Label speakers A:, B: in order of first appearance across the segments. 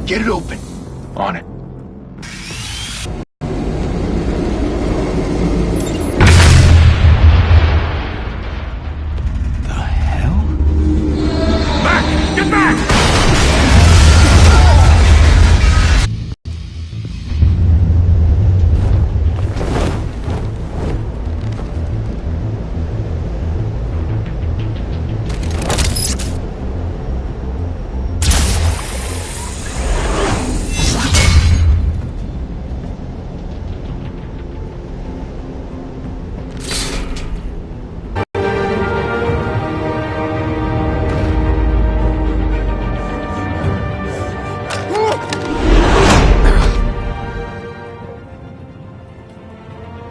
A: Get it open. On it.
B: The hell?
A: Back! Get back!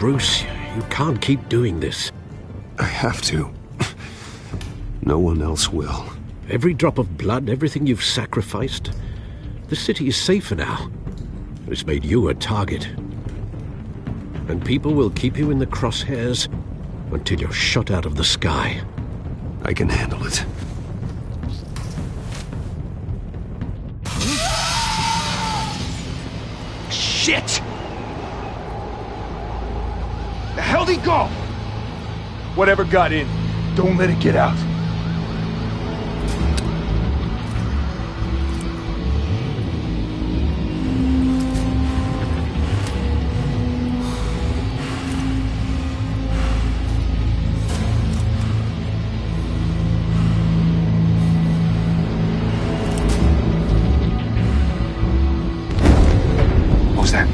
C: Bruce, you can't keep doing this.
B: I have to. No one else will.
C: Every drop of blood, everything you've sacrificed. The city is safer now. It's made you a target. And people will keep you in the crosshairs until you're shot out of the sky.
B: I can handle it.
A: Shit! The hell'd he go? Whatever got in, don't let it get out. What was that?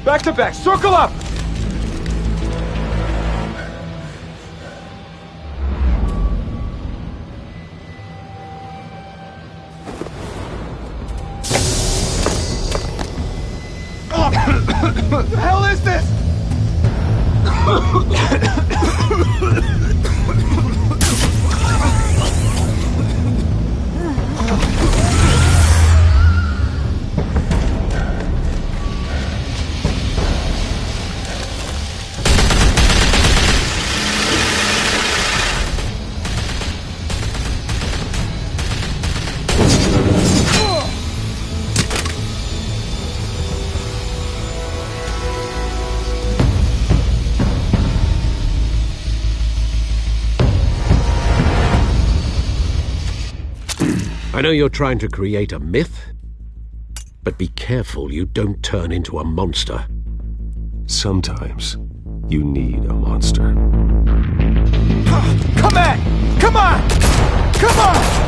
A: Back to back, circle up! What the hell is this?
C: I know you're trying to create a myth, but be careful you don't turn into a monster.
B: Sometimes you need a monster.
A: Come on! Come on! Come on!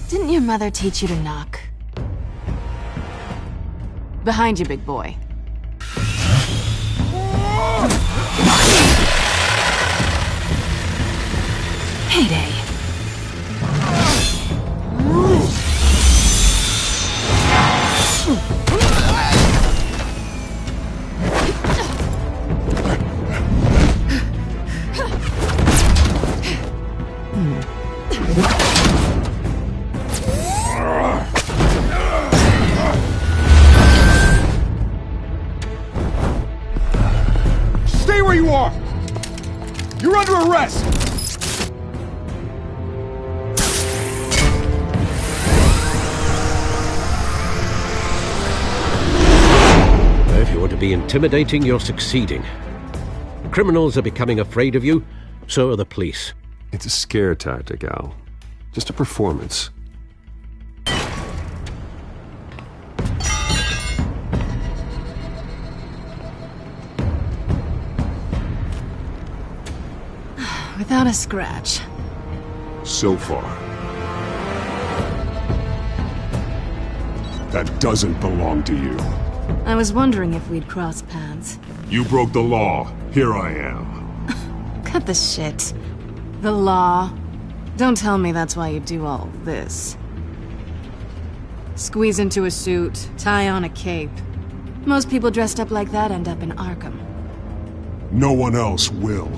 D: Didn't your mother teach you to knock? Behind you, big boy. Heyday.
C: to be intimidating, you're succeeding. Criminals are becoming afraid of you, so are the police.
B: It's a scare tactic, Al. Just a performance.
D: Without a scratch.
A: So far. That doesn't belong to you.
D: I was wondering if we'd cross paths.
A: You broke the law. Here I am.
D: Cut the shit. The law. Don't tell me that's why you do all this. Squeeze into a suit, tie on a cape. Most people dressed up like that end up in Arkham.
A: No one else will.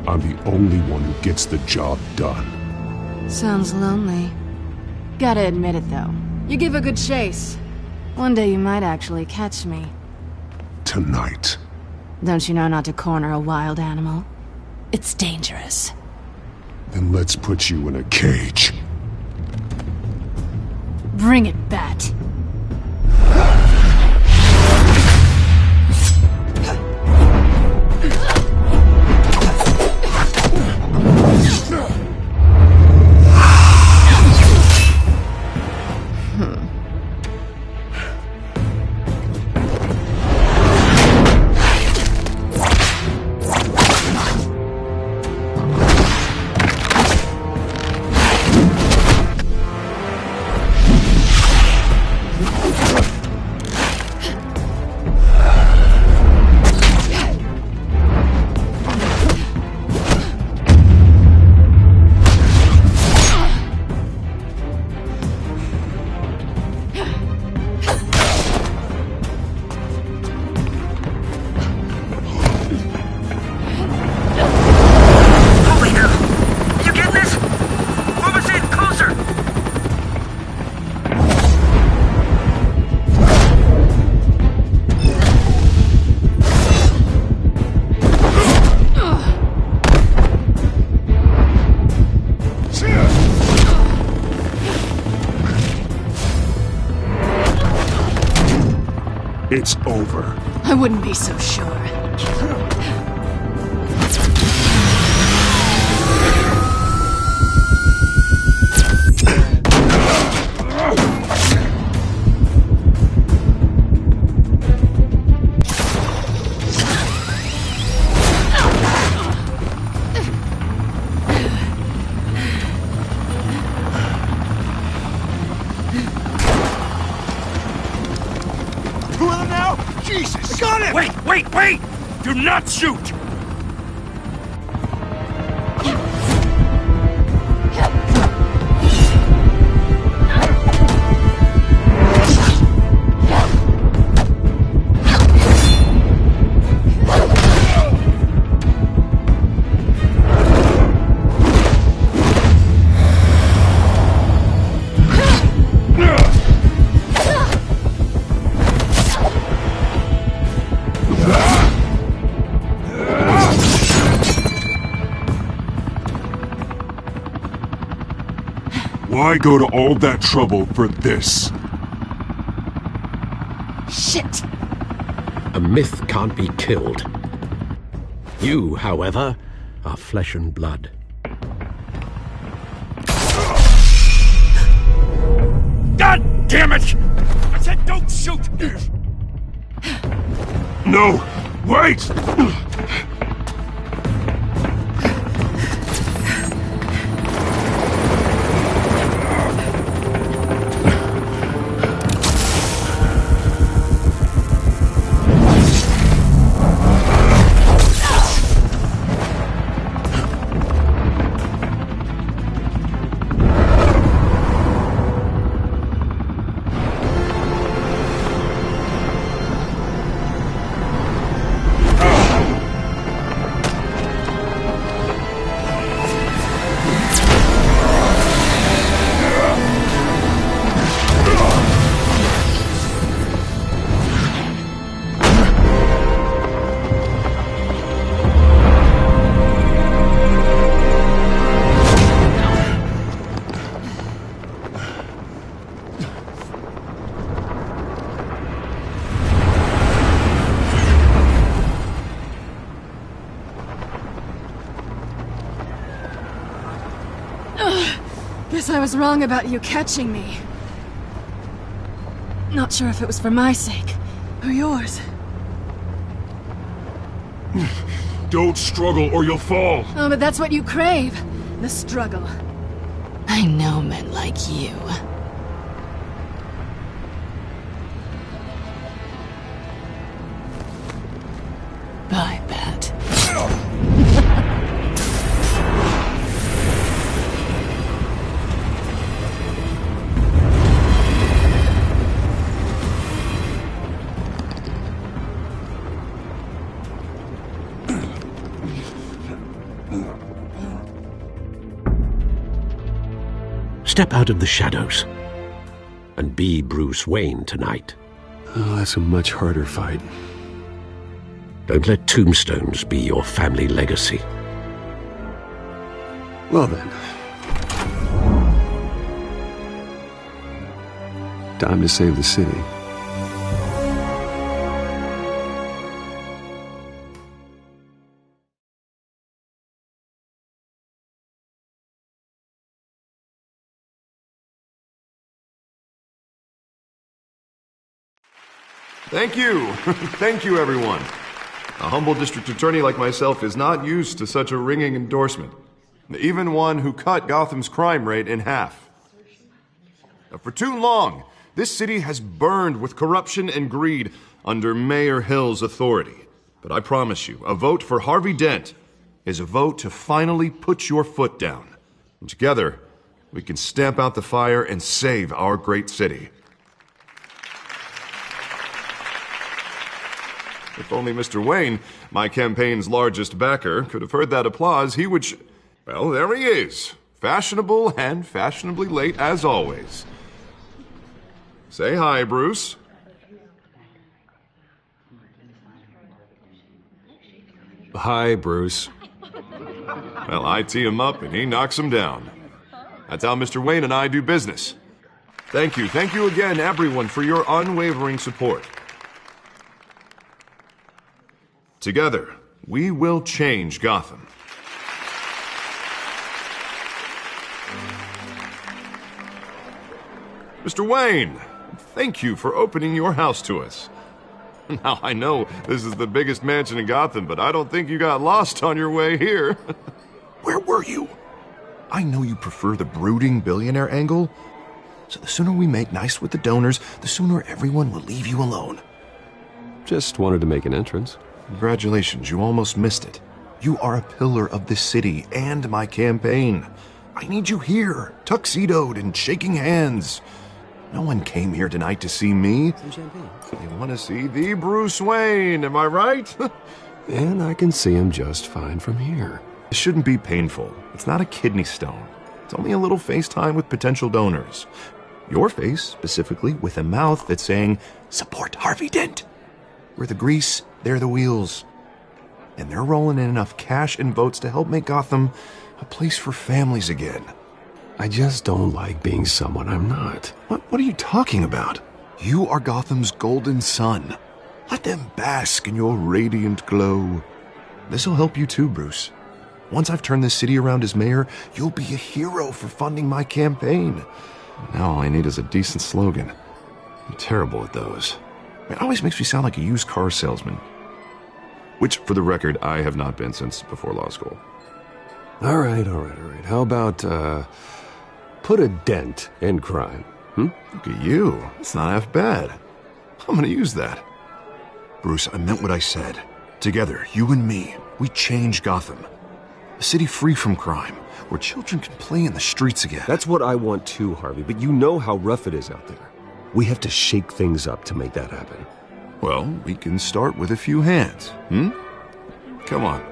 A: I'm the only one who gets the job done.
D: Sounds lonely. Gotta admit it, though. You give a good chase. One day you might actually catch me.
A: Tonight.
D: Don't you know not to corner a wild animal? It's dangerous.
A: Then let's put you in a cage.
D: Bring it, Bat.
A: It's over.
D: I wouldn't be so sure.
E: Wait! Do not shoot!
A: Why go to all that trouble for this?
D: Shit!
C: A myth can't be killed. You, however, are flesh and blood.
E: God damn it! I said don't shoot!
A: No! Wait!
D: Guess I was wrong about you catching me. Not sure if it was for my sake, or yours.
A: Don't struggle or you'll fall.
D: Oh, but that's what you crave. The struggle. I know men like you. Bye, Pat.
C: Step out of the shadows and be Bruce Wayne tonight.
B: Oh, that's a much harder fight.
C: Don't let tombstones be your family legacy.
B: Well then. Time to save the city.
F: Thank you. Thank you, everyone. A humble district attorney like myself is not used to such a ringing endorsement. Even one who cut Gotham's crime rate in half. For too long, this city has burned with corruption and greed under Mayor Hill's authority. But I promise you, a vote for Harvey Dent is a vote to finally put your foot down. And together, we can stamp out the fire and save our great city. If only Mr. Wayne, my campaign's largest backer, could have heard that applause, he would well, there he is. Fashionable and fashionably late as always. Say hi, Bruce.
B: Hi, Bruce.
F: Well, I tee him up and he knocks him down. That's how Mr. Wayne and I do business. Thank you again, everyone, for your unwavering support. Together, we will change Gotham. Mr. Wayne, thank you for opening your house to us. Now, I know this is the biggest mansion in Gotham, but I don't think you got lost on your way here. Where were you? I know you prefer the brooding billionaire angle, so the sooner we make nice with the donors, the sooner everyone will leave you alone.
B: Just wanted to make an entrance.
F: Congratulations, you almost missed it. You are a pillar of this city and my campaign. I need you here, tuxedoed and shaking hands. No one came here tonight to see me.
B: Some champagne.
F: They want to see the Bruce Wayne, am I right?
B: And I can see him just fine from here.
F: It shouldn't be painful. It's not a kidney stone. It's only a little FaceTime with potential donors. Your face, specifically, with a mouth that's saying, support Harvey Dent. We're the grease, they're the wheels. And they're rolling in enough cash and votes to help make Gotham a place for families again.
B: I just don't like being someone I'm not.
F: What are you talking about? You are Gotham's golden sun. Let them bask in your radiant glow. This'll help you too, Bruce. Once I've turned this city around as mayor, you'll be a hero for funding my campaign. Now all I need is a decent slogan. I'm terrible at those. It always makes me sound like a used car salesman. Which, for the record, I have not been since before law school.
B: All right. How about, put a dent in crime?
F: Look at you. It's not half bad. I'm gonna use that. Bruce, I meant what I said. Together, you and me, we change Gotham. A city free from crime, where children can play in the streets again.
B: That's what I want too, Harvey, but you know how rough it is out there. We have to shake things up to make that happen.
F: Well, we can start with a few hands, Come on.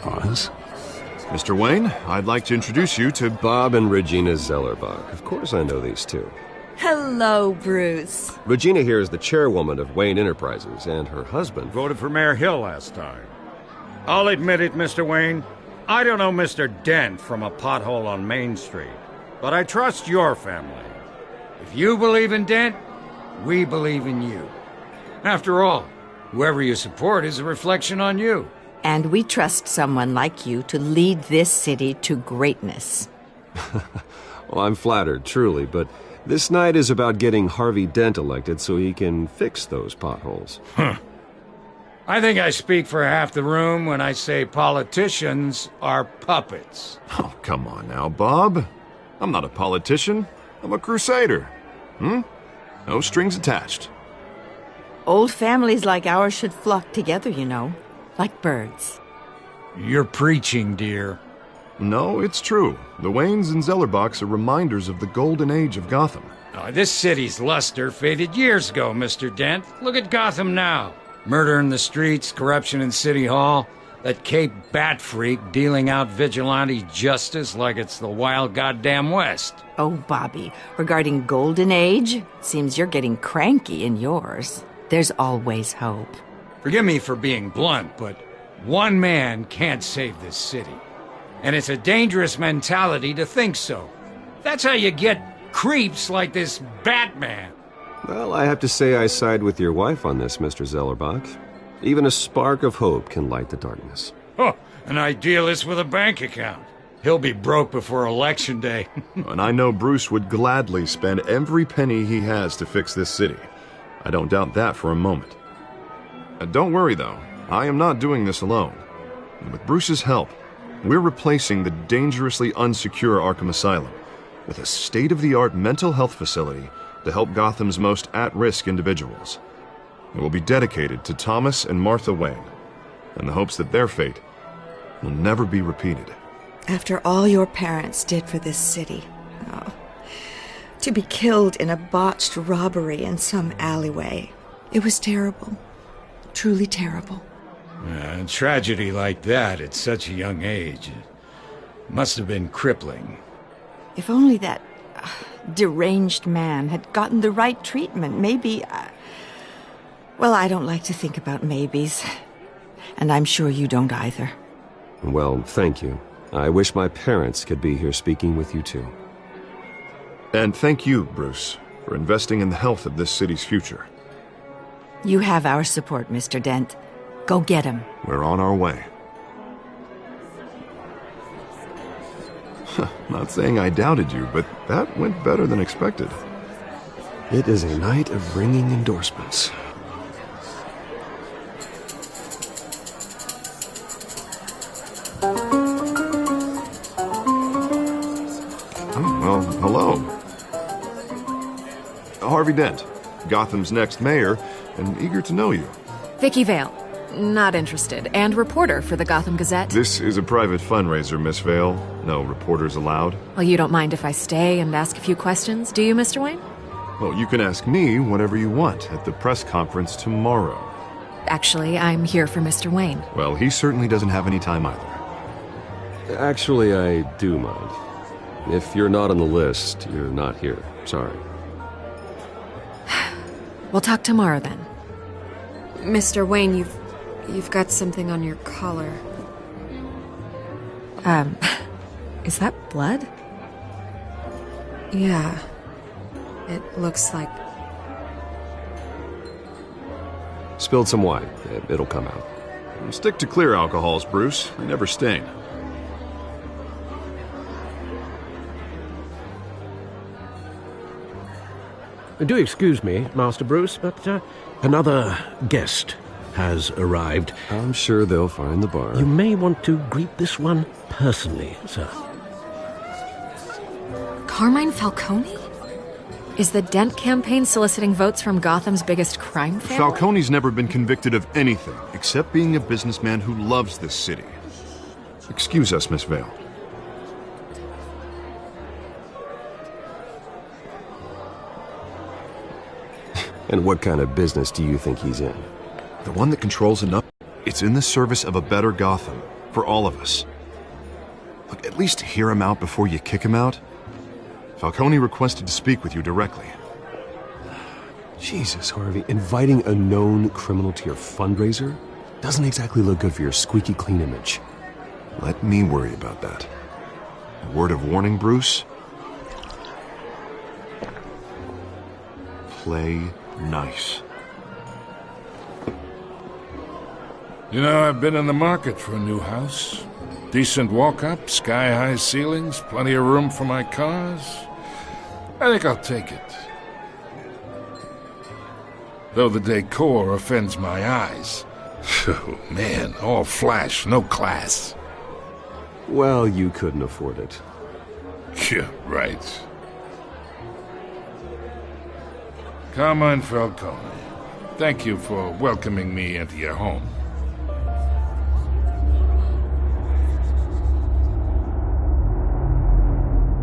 B: Pause.
F: Mr. Wayne, I'd like to introduce you to
B: Bob and Regina Zellerbach. Of course I know these two.
G: Hello, Bruce.
B: Regina here is the chairwoman of Wayne Enterprises, and her husband...
E: Voted for Mayor Hill last time. I'll admit it, Mr. Wayne. I don't know Mr. Dent from a pothole on Main Street, but I trust your family. If you believe in Dent, we believe in you. After all, whoever you support is a reflection on you.
G: And we trust someone like you to lead this city to greatness.
B: Well, I'm flattered, truly, but this night is about getting Harvey Dent elected so he can fix those potholes.
E: I think I speak for half the room when I say politicians are puppets.
F: Oh, come on now, Bob. I'm not a politician. I'm a crusader. No strings attached.
G: Old families like ours should flock together, you know, like birds.
E: You're preaching, dear.
F: No, it's true. The Waynes and Zellerbachs are reminders of the golden age of Gotham.
E: This city's luster faded years ago, Mr. Dent. Look at Gotham now. Murder in the streets, corruption in City Hall, that Cape Bat freak dealing out vigilante justice like it's the wild goddamn West.
G: Oh, Bobby, regarding Golden Age, seems you're getting cranky in yours. There's always hope.
E: Forgive me for being blunt, but one man can't save this city. And it's a dangerous mentality to think so. That's how you get creeps like this Batman.
B: Well, I have to say I side with your wife on this, Mr. Zellerbach. Even a spark of hope can light the darkness.
E: Oh, an idealist with a bank account. He'll be broke before Election Day.
F: And I know Bruce would gladly spend every penny he has to fix this city. I don't doubt that for a moment. Don't worry, though. I am not doing this alone. With Bruce's help, we're replacing the dangerously unsecure Arkham Asylum with a state-of-the-art mental health facility to help Gotham's most at-risk individuals. It will be dedicated to Thomas and Martha Wayne, in the hopes that their fate will never be repeated.
H: After all your parents did for this city, to be killed in a botched robbery in some alleyway, it was terrible. Truly terrible.
E: A tragedy like that at such a young age must have been crippling.
G: If only that deranged man had gotten the right treatment, maybe... Well, I don't like to think about maybes. And I'm sure you don't either.
B: Well, thank you. I wish my parents could be here speaking with you, too.
F: And thank you, Bruce, for investing in the health of this city's future.
G: You have our support, Mr. Dent. Go get him.
F: We're on our way. Not saying I doubted you, but that went better than expected.
B: It is a night of ringing endorsements.
F: Oh, well, hello. Harvey Dent, Gotham's next mayor, and eager to know you.
D: Vicky Vale. Not interested. And reporter for the Gotham Gazette.
F: This is a private fundraiser, Miss Vale. No reporters allowed.
D: Well, you don't mind if I stay and ask a few questions, do you, Mr. Wayne?
F: Well, you can ask me whatever you want at the press conference tomorrow.
D: Actually, I'm here for Mr. Wayne.
F: Well, he certainly doesn't have any time either.
B: Actually, I do mind. If you're not on the list, you're not here. Sorry.
D: We'll talk tomorrow, then. Mr. Wayne, You've got something on your collar. Is that blood? Yeah. It looks like...
B: Spilled some wine. It'll come out.
F: Stick to clear alcohols, Bruce. They never stain.
C: Do excuse me, Master Bruce, but another guest has arrived.
B: I'm sure they'll find the bar.
C: You may want to greet this one personally, sir.
D: Carmine Falcone? Is the Dent campaign soliciting votes from Gotham's biggest crime family?
F: Falcone's never been convicted of anything except being a businessman who loves this city. Excuse us, Miss Vale.
B: And what kind of business do you think he's in?
F: The one that controls enough. It's in the service of a better Gotham, for all of us. Look, at least hear him out before you kick him out. Falcone requested to speak with you directly.
B: Jesus, Harvey, inviting a known criminal to your fundraiser doesn't exactly look good for your squeaky clean image.
F: Let me worry about that. A word of warning, Bruce? Play nice.
I: You know, I've been in the market for a new house. Decent walk-up, sky-high ceilings, plenty of room for my cars. I think I'll take it. Though the decor offends my eyes. Oh, man, all flash, no class.
B: Well, you couldn't afford it.
I: Yeah, right. Carmine Falcone, thank you for welcoming me into your home.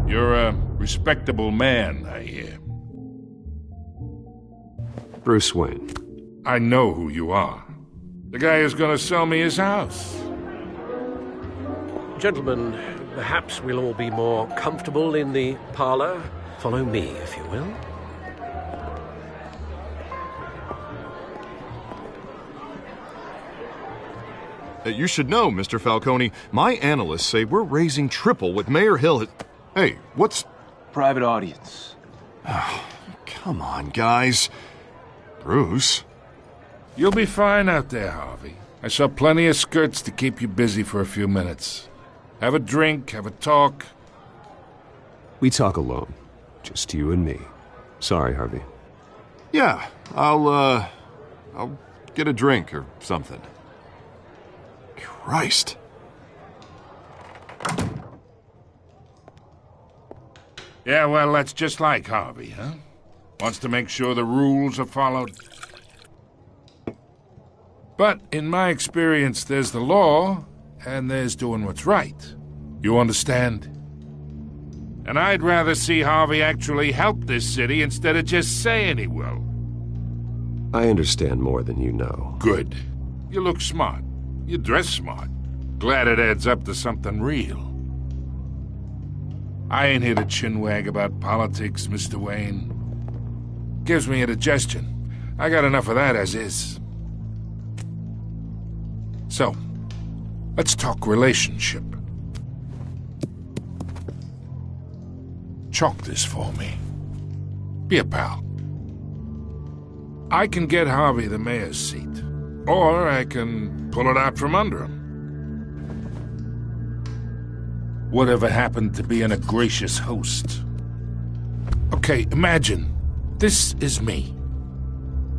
I: You're a respectable man, I hear.
B: Bruce Wayne.
I: I know who you are. The guy who's going to sell me his house.
C: Gentlemen, perhaps we'll all be more comfortable in the parlor. Follow me, if you will.
F: You should know, Mr. Falcone, my analysts say we're raising triple what Mayor Hill has... Hey, what's...
J: Private audience.
F: Oh, come on, guys. Bruce?
I: You'll be fine out there, Harvey. I saw plenty of skirts to keep you busy for a few minutes. Have a drink, have a talk.
B: We talk alone. Just you and me. Sorry, Harvey.
F: Yeah, I'll get a drink or something. Christ.
I: Yeah, well, that's just like Harvey, huh? Wants to make sure the rules are followed. But in my experience, there's the law, and there's doing what's right. You understand? And I'd rather see Harvey actually help this city instead of just saying he will.
B: I understand more than you know.
I: Good. You look smart. You dress smart. Glad it adds up to something real. I ain't here to chinwag about politics, Mr. Wayne. Gives me indigestion. I got enough of that as is. So, let's talk relationship. Chalk this for me. Be a pal. I can get Harvey the mayor's seat, or I can pull it out from under him. Whatever happened to being a gracious host? Okay, imagine this is me,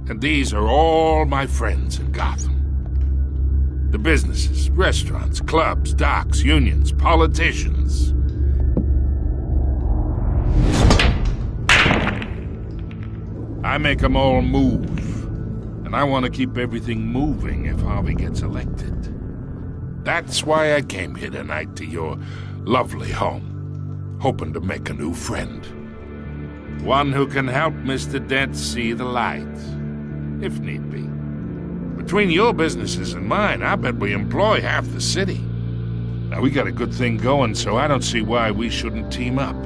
I: and these are all my friends in Gotham. The businesses, restaurants, clubs, docks, unions, politicians. I make them all move, and I want to keep everything moving if Harvey gets elected. That's why I came here tonight to your lovely home, hoping to make a new friend. One who can help Mr. Dent see the light, if need be. Between your businesses and mine, I bet we employ half the city. Now, we got a good thing going, so I don't see why we shouldn't team up.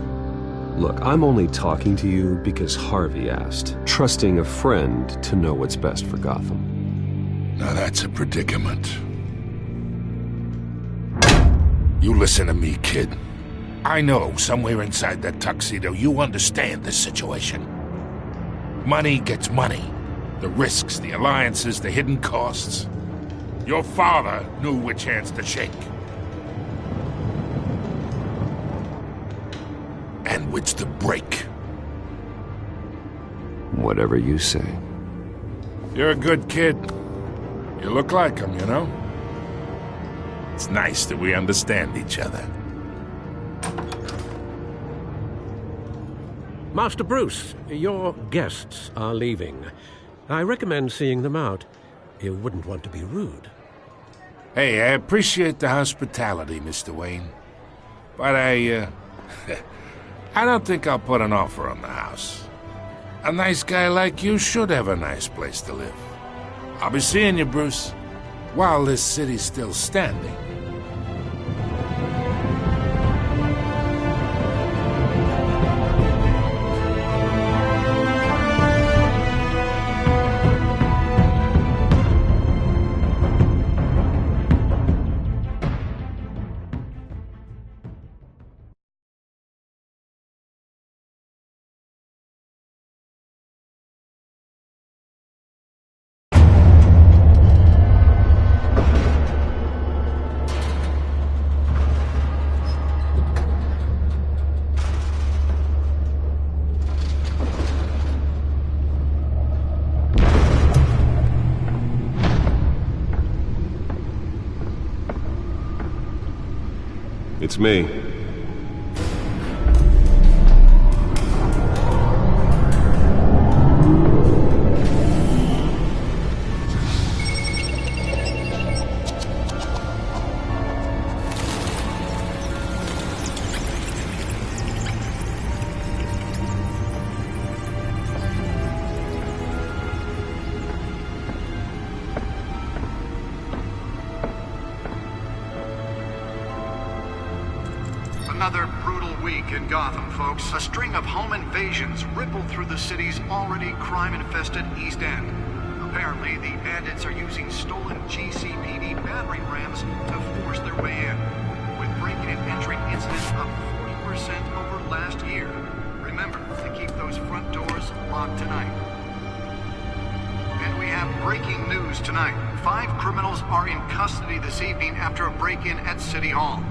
B: Look, I'm only talking to you because Harvey asked, trusting a friend to know what's best for Gotham.
I: Now that's a predicament. You listen to me, kid. I know somewhere inside that tuxedo you understand this situation. Money gets money. The risks, the alliances, the hidden costs. Your father knew which hands to shake. And which to break.
B: Whatever you say.
I: You're a good kid. You look like him, you know? It's nice that we understand each other.
C: Master Bruce, your guests are leaving. I recommend seeing them out. You wouldn't want to be rude.
I: Hey, I appreciate the hospitality, Mr. Wayne. But I don't think I'll put an offer on the house. A nice guy like you should have a nice place to live. I'll be seeing you, Bruce, while this city's still standing.
B: It's me.
K: Another brutal week in Gotham, folks. A string of home invasions rippled through the city's already crime-infested East End. Apparently, the bandits are using stolen GCPD battering rams to force their way in, with breaking and entering incidents up 40% over last year. Remember to keep those front doors locked tonight. And we have breaking news tonight. 5 criminals are in custody this evening after a break-in at City Hall.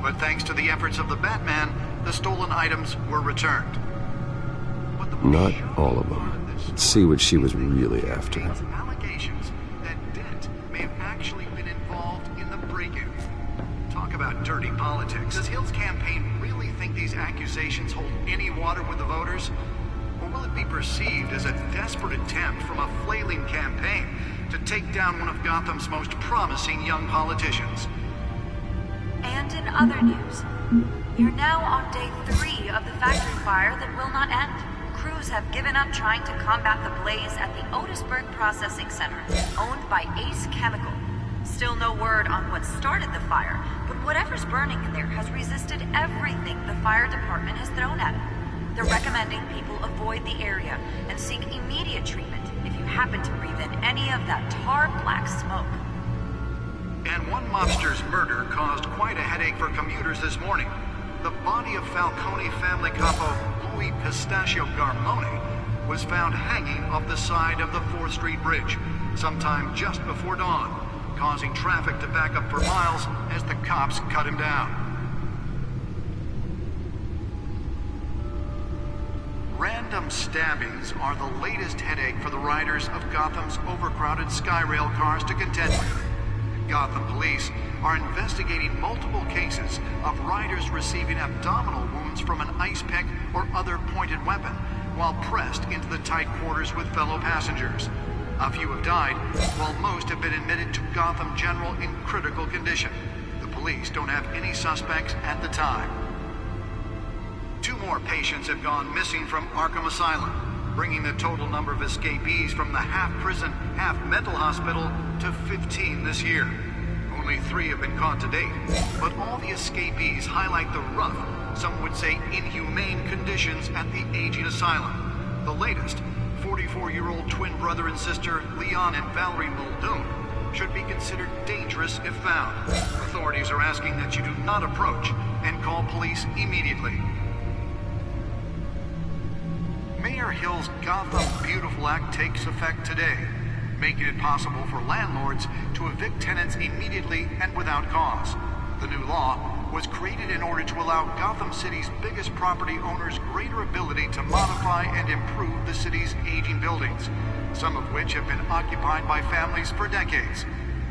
K: But thanks to the efforts of the Batman, the stolen items were returned.
B: Not all of them. Let's see what she was really after.
K: Allegations that Dent may have actually been involved in the break-in. Talk about dirty politics. Does Hill's campaign really think these accusations hold any water with the voters? Or will it be perceived as a desperate attempt from a flailing campaign to take down one of Gotham's most promising young politicians?
L: And in other news, you're now on day 3 of the factory fire that will not end. Crews have given up trying to combat the blaze at the Otisburg Processing Center, owned by Ace Chemical. Still no word on what started the fire, but whatever's burning in there has resisted everything the fire department has thrown at it. They're recommending people avoid the area and seek immediate treatment if you happen to breathe in any of that tar-black smoke.
K: And one mobster's murder caused quite a headache for commuters this morning. The body of Falcone family capo Louis Pistachio Garmone was found hanging off the side of the 4th Street Bridge sometime just before dawn, causing traffic to back up for miles as the cops cut him down. Random stabbings are the latest headache for the riders of Gotham's overcrowded Skyrail cars to contend with. Gotham police are investigating multiple cases of riders receiving abdominal wounds from an ice pick or other pointed weapon while pressed into the tight quarters with fellow passengers. A few have died, while most have been admitted to Gotham General in critical condition. The police don't have any suspects at the time. 2 more patients have gone missing from Arkham Asylum, bringing the total number of escapees from the half-prison, half-mental hospital to 15 this year. Only 3 have been caught to date, but all the escapees highlight the rough, some would say inhumane conditions at the aging asylum. The latest, 44-year-old twin brother and sister Leon and Valerie Muldoon, should be considered dangerous if found. Authorities are asking that you do not approach and call police immediately. Mayor Hill's Gotham Beautiful Act takes effect today, making it possible for landlords to evict tenants immediately and without cause. The new law was created in order to allow Gotham City's biggest property owners greater ability to modify and improve the city's aging buildings, some of which have been occupied by families for decades.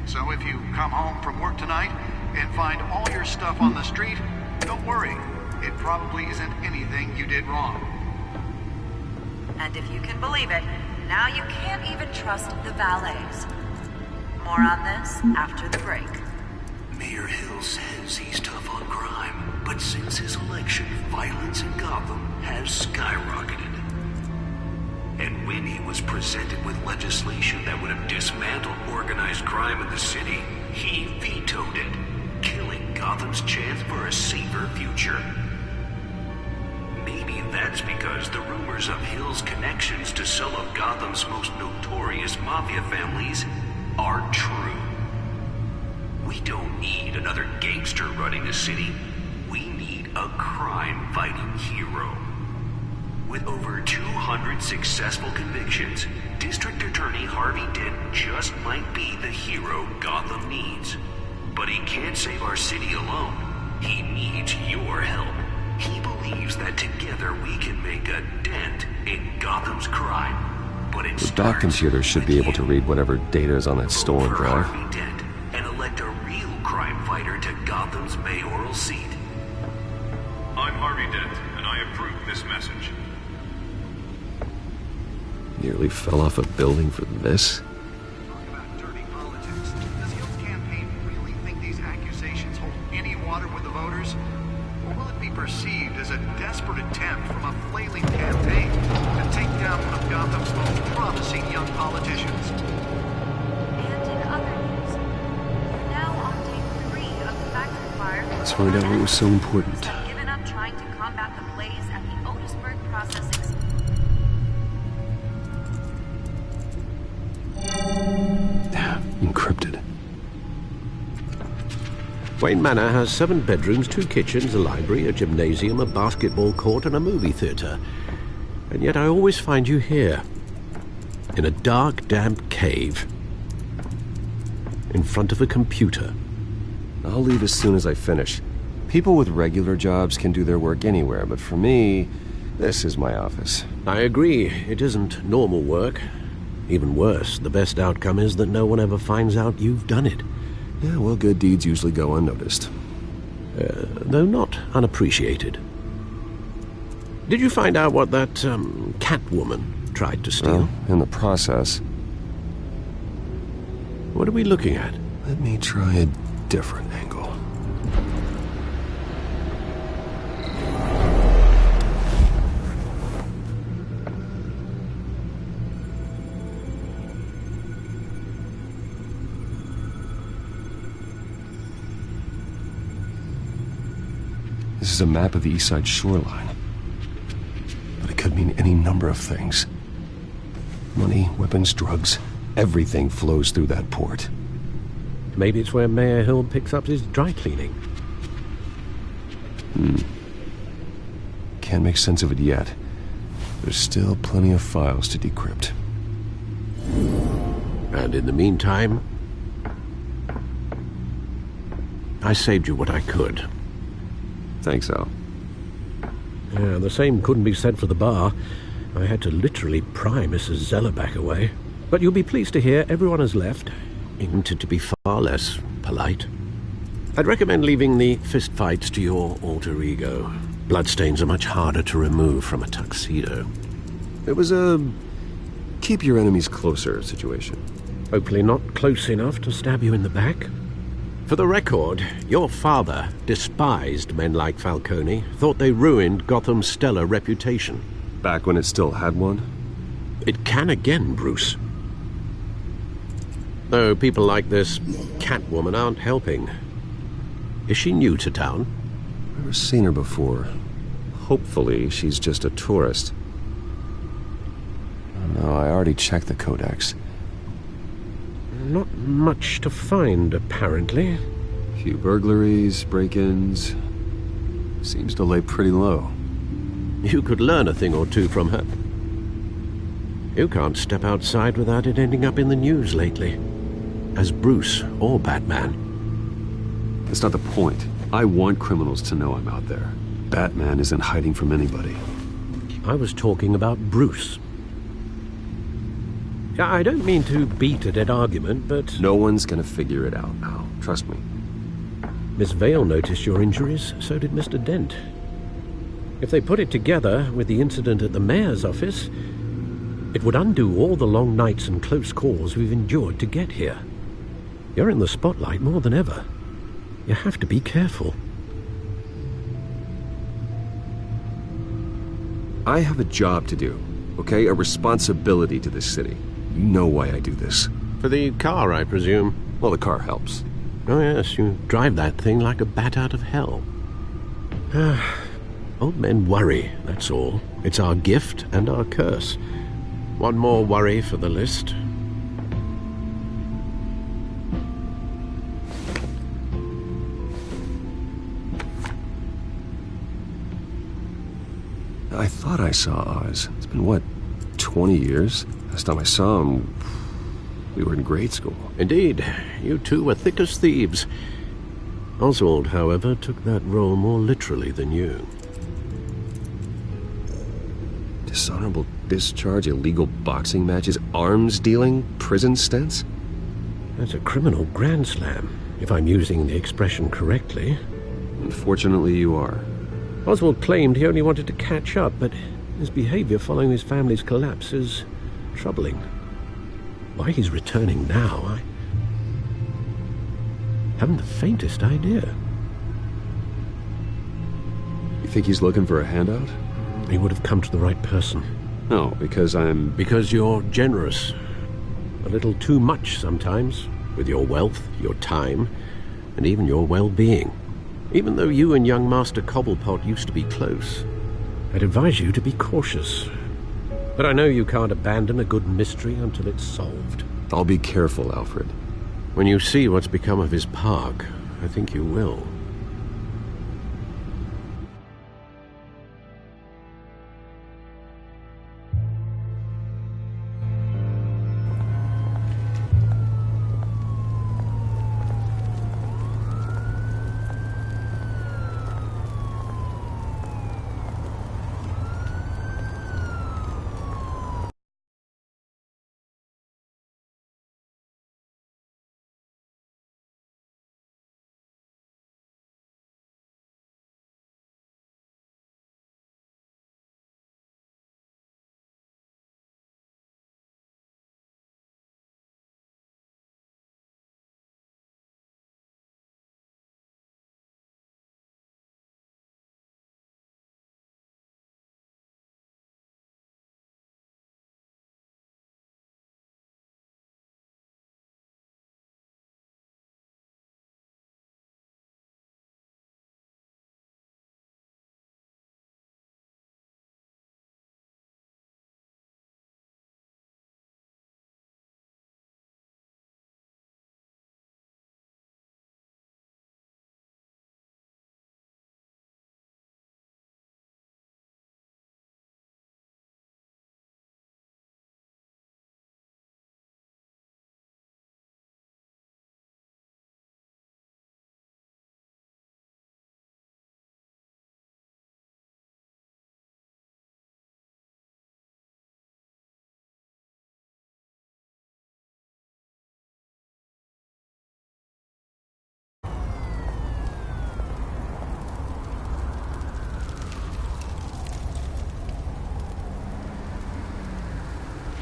K: So if you come home from work tonight and find all your stuff on the street, don't worry. It probably isn't anything you did wrong.
L: And if you can believe it, now you can't even trust the valets. More on this after the break.
M: Mayor Hill says he's tough on crime, but since his election, violence in Gotham has skyrocketed. And when he was presented with legislation that would have dismantled organized crime in the city, he vetoed it, killing Gotham's chance for a safer future. Maybe that's because the rumors of Hill's connections to some of Gotham's most notorious mafia families are true. We don't need another gangster running the city. We need a crime-fighting hero. With over 200 successful convictions, District Attorney Harvey Dent just might be the hero Gotham needs. But he can't save our city alone. He needs your help. He believes that together we can make a dent in Gotham's crime. But it
B: The dock computer should be able to read whatever data is on that stolen drive.
M: Harvey Dent and elect a real crime fighter to Gotham's mayoral seat.
N: I'm Harvey Dent, and I approve this message.
B: Nearly fell off a building for this?
K: Talk about dirty politics. Does Hill's campaign really think these accusations hold any water with the voters? Or will it be perceived as a desperate attempt from a flailing campaign to take down one of Gotham's most promising young politicians?
L: And in other news, now on day 3 of the factory fire,
B: Let's find out what was so important.
L: have given up trying to combat the blaze at the Otisburg processing.
B: Encrypted.
C: Wayne Manor has 7 bedrooms, 2 kitchens, a library, a gymnasium, a basketball court, and a movie theatre. And yet I always find you here, in a dark, damp cave, in front of a computer.
B: I'll leave as soon as I finish. People with regular jobs can do their work anywhere, but for me, this is my office.
C: I agree, it isn't normal work. Even worse, the best outcome is that no one ever finds out you've done it.
B: Yeah, well, good deeds usually go unnoticed.
C: Though not unappreciated. Did you find out what that, Catwoman tried to steal?
B: Well, in the process.
C: What are we looking at?
B: Let me try a different angle. This is a map of the East Side shoreline. But it could mean any number of things. Money, weapons, drugs, everything flows through that port.
C: Maybe it's where Mayor Hill picks up his dry cleaning.
B: Can't make sense of it yet. There's still plenty of files to decrypt.
C: And in the meantime, I saved you what I could.
B: Thanks, Al.
C: Yeah, the same couldn't be said for the bar. I had to literally pry Mrs. Zeller back away. But you'll be pleased to hear everyone has left, even to be far less polite. I'd recommend leaving the fistfights to your alter ego. Bloodstains are much harder to remove from a tuxedo.
B: It was a keep your enemies closer situation.
C: Hopefully not close enough to stab you in the back. For the record, your father despised men like Falcone, thought they ruined Gotham's stellar reputation.
B: Back when it still had one?
C: It can again, Bruce. Though people like this Catwoman aren't helping. Is she new to town?
B: Never seen her before. Hopefully she's just a tourist. No, I already checked the codex.
C: Not much to find, apparently.
B: Few burglaries, break-ins. Seems to lay pretty low.
C: You could learn a thing or two from her. You can't step outside without it ending up in the news lately. As Bruce or Batman.
B: That's not the point. I want criminals to know I'm out there. Batman isn't hiding from anybody.
C: I was talking about Bruce. I don't mean to beat a dead argument, but...
B: No one's gonna figure it out now. Trust me.
C: Miss Vale noticed your injuries, so did Mr. Dent. If they put it together with the incident at the mayor's office, it would undo all the long nights and close calls we've endured to get here. You're in the spotlight more than ever. You have to be careful.
B: I have a job to do, okay? A responsibility to this city. You know why I do this.
C: For the car, I presume.
B: Well, the car helps.
C: Oh, yes, you drive that thing like a bat out of hell. Old men worry, that's all. It's our gift and our curse. One more worry for the list.
B: I thought I saw Oz. It's been, what, 20 years? Last time I saw him, we were in grade school.
C: Indeed. You two were thick as thieves. Oswald, however, took that role more literally than you.
B: Dishonorable discharge, illegal boxing matches, arms dealing, prison stints?
C: That's a criminal grand slam. if I'm using the expression correctly.
B: Unfortunately, you are.
C: Oswald claimed he only wanted to catch up, but his behavior following his family's collapse is troubling. Why he's returning now, I haven't the faintest idea.
B: You think he's looking for a handout?
C: He would have come to the right person.
B: No, because
C: Because you're generous. A little too much sometimes, with your wealth, your time, and even your well-being. Even though you and young Master Cobblepot used to be close, I'd advise you to be cautious. But I know you can't abandon a good mystery until it's solved.
B: I'll be careful, Alfred.
C: When you see what's become of his park, I think you will.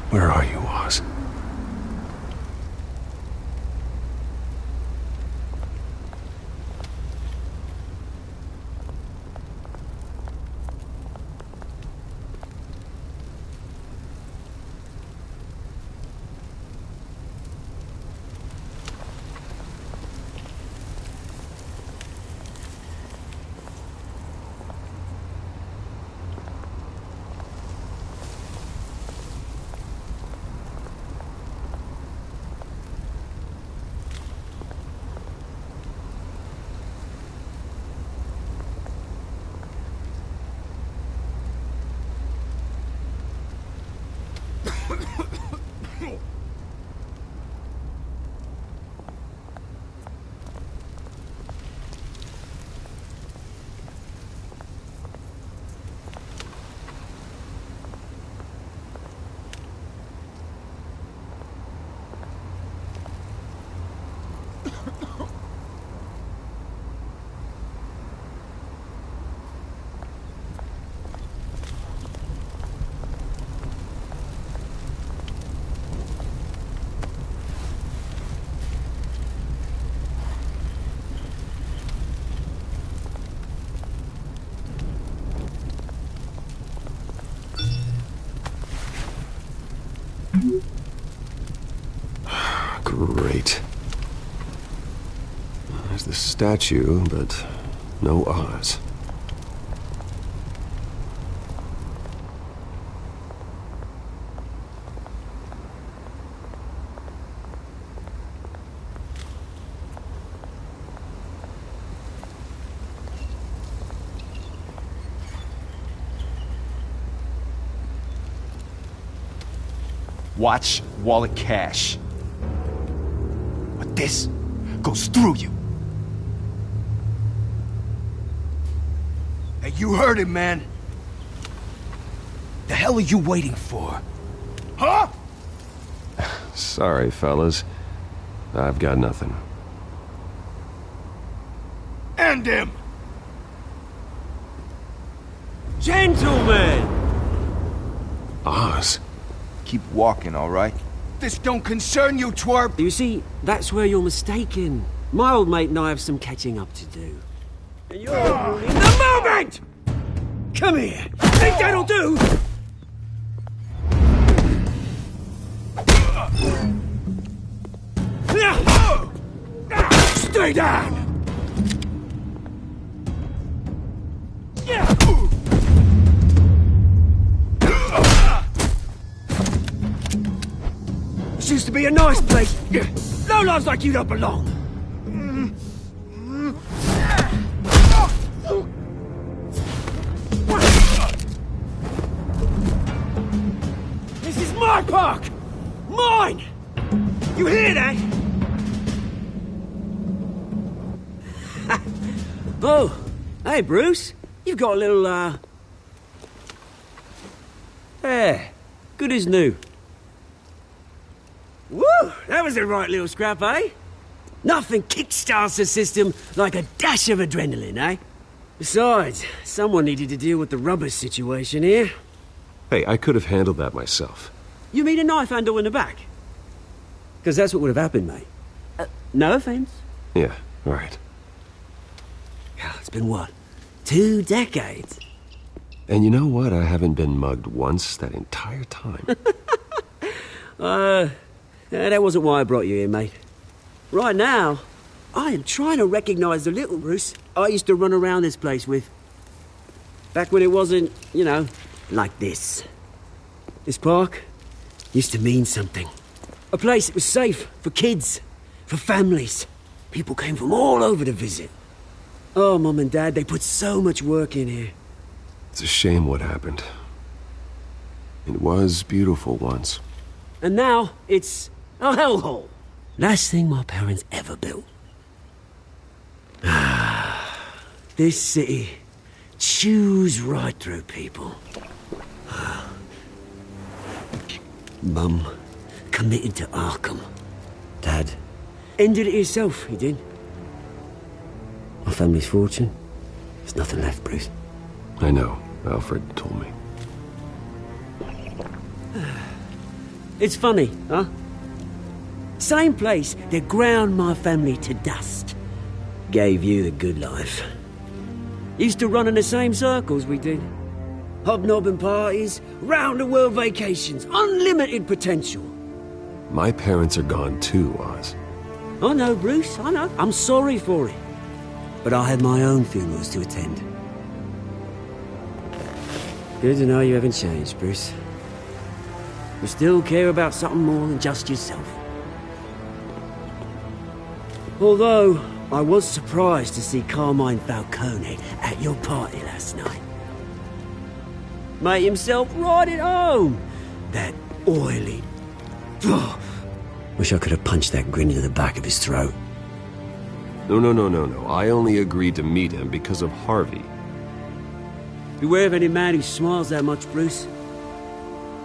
B: Where are you, Oz? Great. There's the statue, but no Oz.
J: Watch wallet cash. But this goes through you. Hey, you heard it, man. The hell are you waiting for? Huh?
B: Sorry, fellas. I've got nothing.
J: Hand him!
O: Gentlemen!
B: Oz.
J: Keep walking, all right? This don't concern you, twerp!
O: You see, that's where you're mistaken. My old mate and I have some catching up to do. And you're ruining the moment! Come here! Think that'll do? Stay down! This used to be a nice place. No lives like you don't belong. This is my park! Mine! You hear that? Oh, hey, Bruce. You've got a little, Yeah, good as new. Woo! That was a right little scrap, eh? Nothing kickstarts the system like a dash of adrenaline, eh? Besides, someone needed to deal with the rubber situation here.
B: Hey, I could have handled that myself.
O: You mean a knife handle in the back? Because that's what would have happened, mate. No offense.
B: Yeah, right.
O: It's been what? 2 decades?
B: And you know what? I haven't been mugged once that entire time.
O: That wasn't why I brought you here, mate. Right now, I am trying to recognize the little Bruce I used to run around this place with. Back when it wasn't, you know, like this. This park used to mean something. A place that was safe for kids, for families. People came from all over to visit. Oh, Mum and Dad, they put so much work in here.
B: It's a shame what happened. It was beautiful once.
O: And now, it's a hellhole. Last thing my parents ever built. This city chews right through people. Mum committed to Arkham. Dad ended it himself, he did. My family's fortune. There's nothing left, Bruce.
B: I know. Alfred told me.
O: It's funny, huh? Same place that ground my family to dust. Gave you the good life. Used to run in the same circles we did. Hobnobbing parties, round-the-world vacations, unlimited potential.
B: My parents are gone too, Oz.
O: I know, Bruce, I know. I'm sorry for it. But I had my own funerals to attend. Good to know you haven't changed, Bruce. You still care about something more than just yourself. Although, I was surprised to see Carmine Falcone at your party last night. Made himself right at home. That oily... Oh, wish I could have punched that grin into the back of his throat.
B: No. I only agreed to meet him because of Harvey.
O: Beware of any man who smiles that much, Bruce.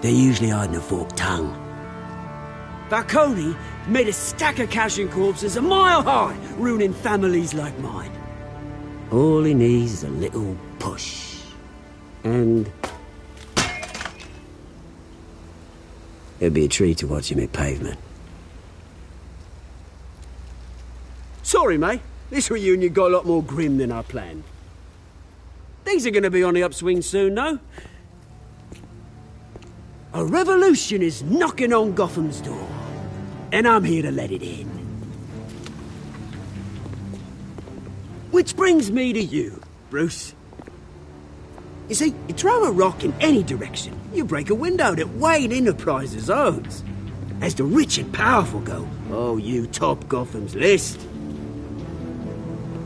O: They're usually hiding a forked tongue. Falcone made a stack of cash and corpses a mile high, ruining families like mine. All he needs is a little push. And... it'd be a treat to watch him hit pavement. Sorry, mate. This reunion got a lot more grim than I planned. Things are gonna be on the upswing soon, though. A revolution is knocking on Gotham's door. And I'm here to let it in. Which brings me to you, Bruce. You see, you throw a rock in any direction, you break a window that Wayne Enterprises owns. As the rich and powerful go, oh, you top Gotham's list.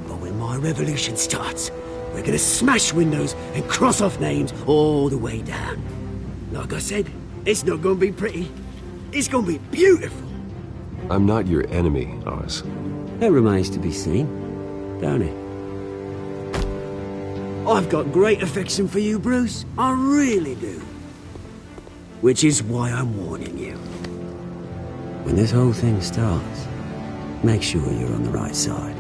O: But when my revolution starts, we're gonna smash windows and cross off names all the way down. Like I said, it's not gonna be pretty. It's gonna be beautiful.
B: I'm not your enemy, Oz.
O: That remains to be seen, don't it? I've got great affection for you, Bruce. I really do. Which is why I'm warning you. When this whole thing starts, make sure you're on the right side.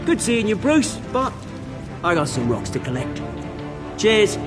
O: Good seeing you, Bruce, but I got some rocks to collect. Cheers.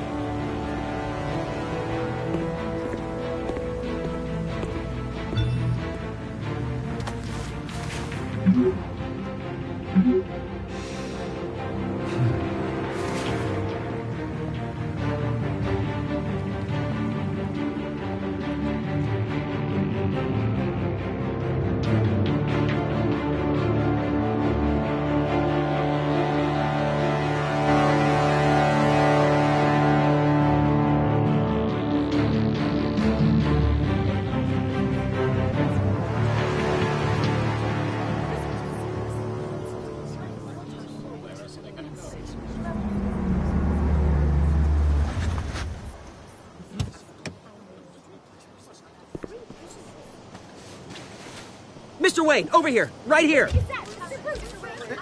O: Mr. Wayne, over here, right here.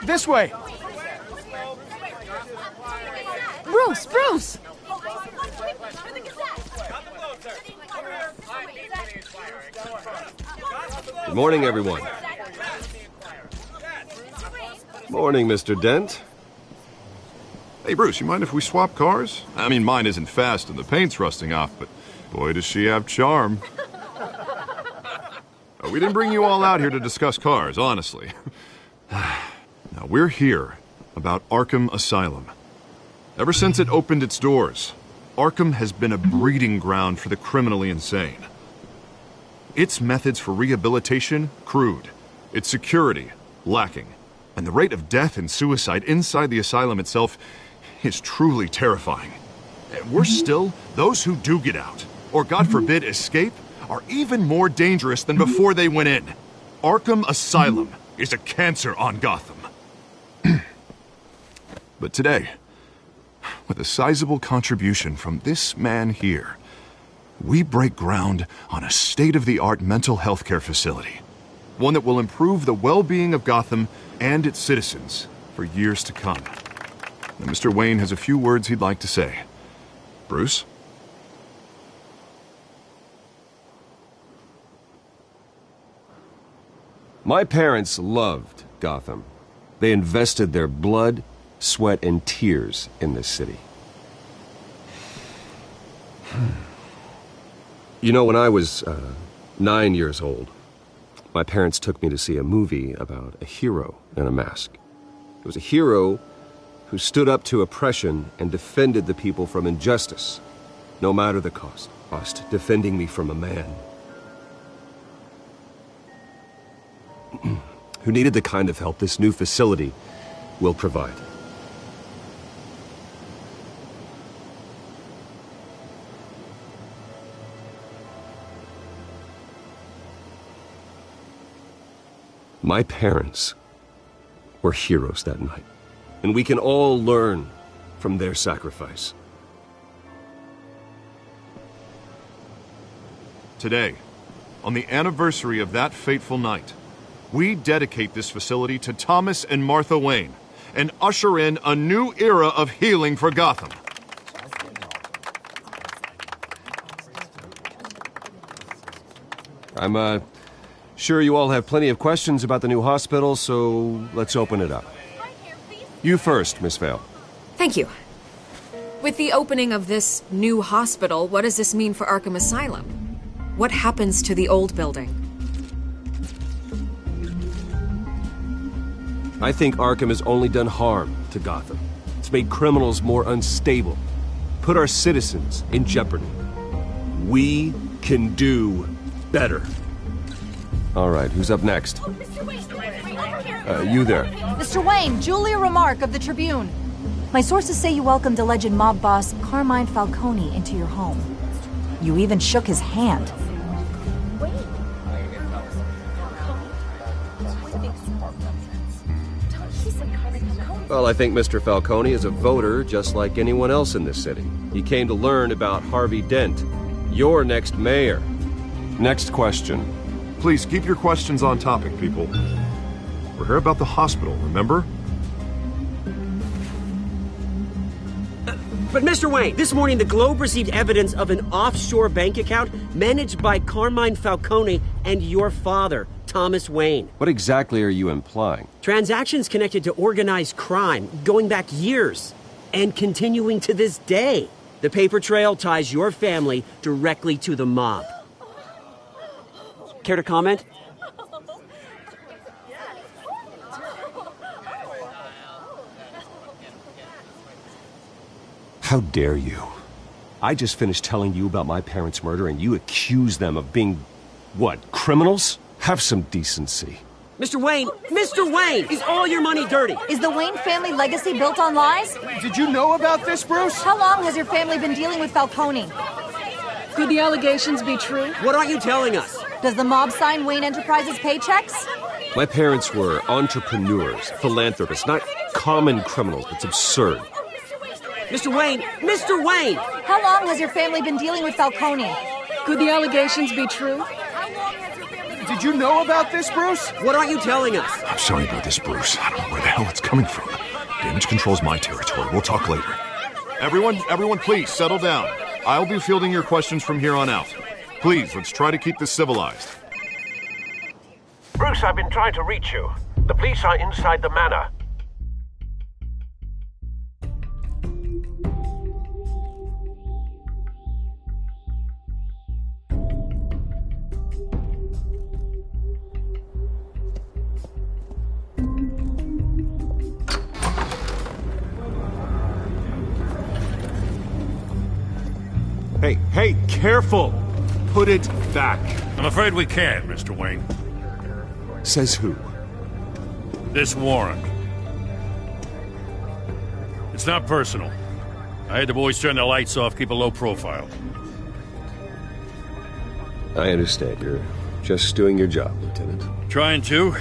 J: This way.
D: Bruce!
B: Good morning, everyone. Morning, Mr. Dent.
F: Hey, Bruce, you mind if we swap cars? I mean, mine isn't fast and the paint's rusting off, but boy, does she have charm. We didn't bring you all out here to discuss cars, honestly. Now, we're here about Arkham Asylum. Ever since it opened its doors, Arkham has been a breeding ground for the criminally insane. Its methods for rehabilitation, crude. Its security, lacking. And the rate of death and suicide inside the asylum itself is truly terrifying. And worse still, those who do get out, or God forbid escape, are even more dangerous than before they went in. Arkham Asylum is a cancer on Gotham. But today, with a sizable contribution from this man here, we break ground on a state-of-the-art mental health care facility. One that will improve the well-being of Gotham and its citizens for years to come. Now, Mr. Wayne has a few words he'd like to say. Bruce?
B: My parents loved Gotham. They invested their blood, sweat, and tears in this city. You know, when I was 9 years old, my parents took me to see a movie about a hero in a mask. It was a hero who stood up to oppression and defended the people from injustice, no matter the cost. Defending me from a man who needed the kind of help this new facility will provide. My parents were heroes that night, and we can all learn from their sacrifice.
F: Today, on the anniversary of that fateful night, we dedicate this facility to Thomas and Martha Wayne and usher in a new era of healing for Gotham.
B: I'm sure you all have plenty of questions about the new hospital, so let's open it up. You first, Miss Vale.
P: Thank you. With the opening of this new hospital, what does this mean for Arkham Asylum? What happens to the old building?
B: I think Arkham has only done harm to Gotham. It's made criminals more unstable, put our citizens in jeopardy. We can do better. All right, who's up next? You there.
Q: Mr. Wayne, Julia Remark of the Tribune. My sources say you welcomed alleged mob boss Carmine Falcone into your home. You even shook his hand.
B: Well, I think Mr. Falcone is a voter just like anyone else in this city. He came to learn about Harvey Dent, your next mayor. Next question.
F: Please keep your questions on topic, people. We're here about the hospital, remember?
O: But Mr. Wayne, this morning the Globe received evidence of an offshore bank account managed by Carmine Falcone and your father, Thomas Wayne.
B: What exactly are you implying?
O: Transactions connected to organized crime, going back years, and continuing to this day. The paper trail ties your family directly to the mob. Care to comment?
B: How dare you? I just finished telling you about my parents' murder and you accuse them of being, what, criminals? Have some decency.
O: Mr. Wayne, is all your money dirty?
Q: Is the Wayne family legacy built on lies?
J: Did you know about this, Bruce?
Q: How long has your family been dealing with Falcone?
R: Could the allegations be true?
O: What aren't you telling us?
Q: Does the mob sign Wayne Enterprises paychecks?
B: My parents were entrepreneurs, philanthropists, not common criminals. It's absurd.
O: Mr. Wayne!
Q: How long has your family been dealing with Falcone?
R: Could the allegations be true?
J: Did you know about this, Bruce?
O: What aren't you telling us?
F: I'm sorry about this, Bruce. I don't know where the hell it's coming from. Damage control's my territory. We'll talk later. Everyone, please, settle down. I'll be fielding your questions from here on out. Please, let's try to keep this civilized.
S: Bruce, I've been trying to reach you. The police are inside the manor.
B: Hey, careful! Put it back.
I: I'm afraid we can't, Mr. Wayne.
B: Says who?
I: This warrant. It's not personal. I had the boys turn the lights off, keep a low profile.
B: I understand. You're just doing your job, Lieutenant.
I: Trying to.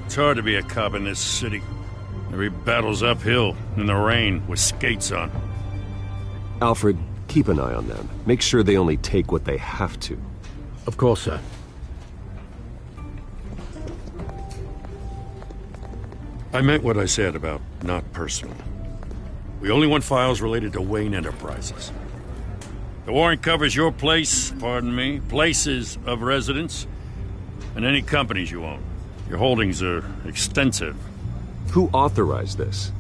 I: It's hard to be a cop in this city. Every battle's uphill, in the rain, with skates on.
B: Alfred, keep an eye on them. Make sure they only take what they have to.
C: Of course, sir.
I: I meant what I said about not personal. We only want files related to Wayne Enterprises. The warrant covers your place, pardon me, places of residence, and any companies you own. Your holdings are extensive.
B: Who authorized this?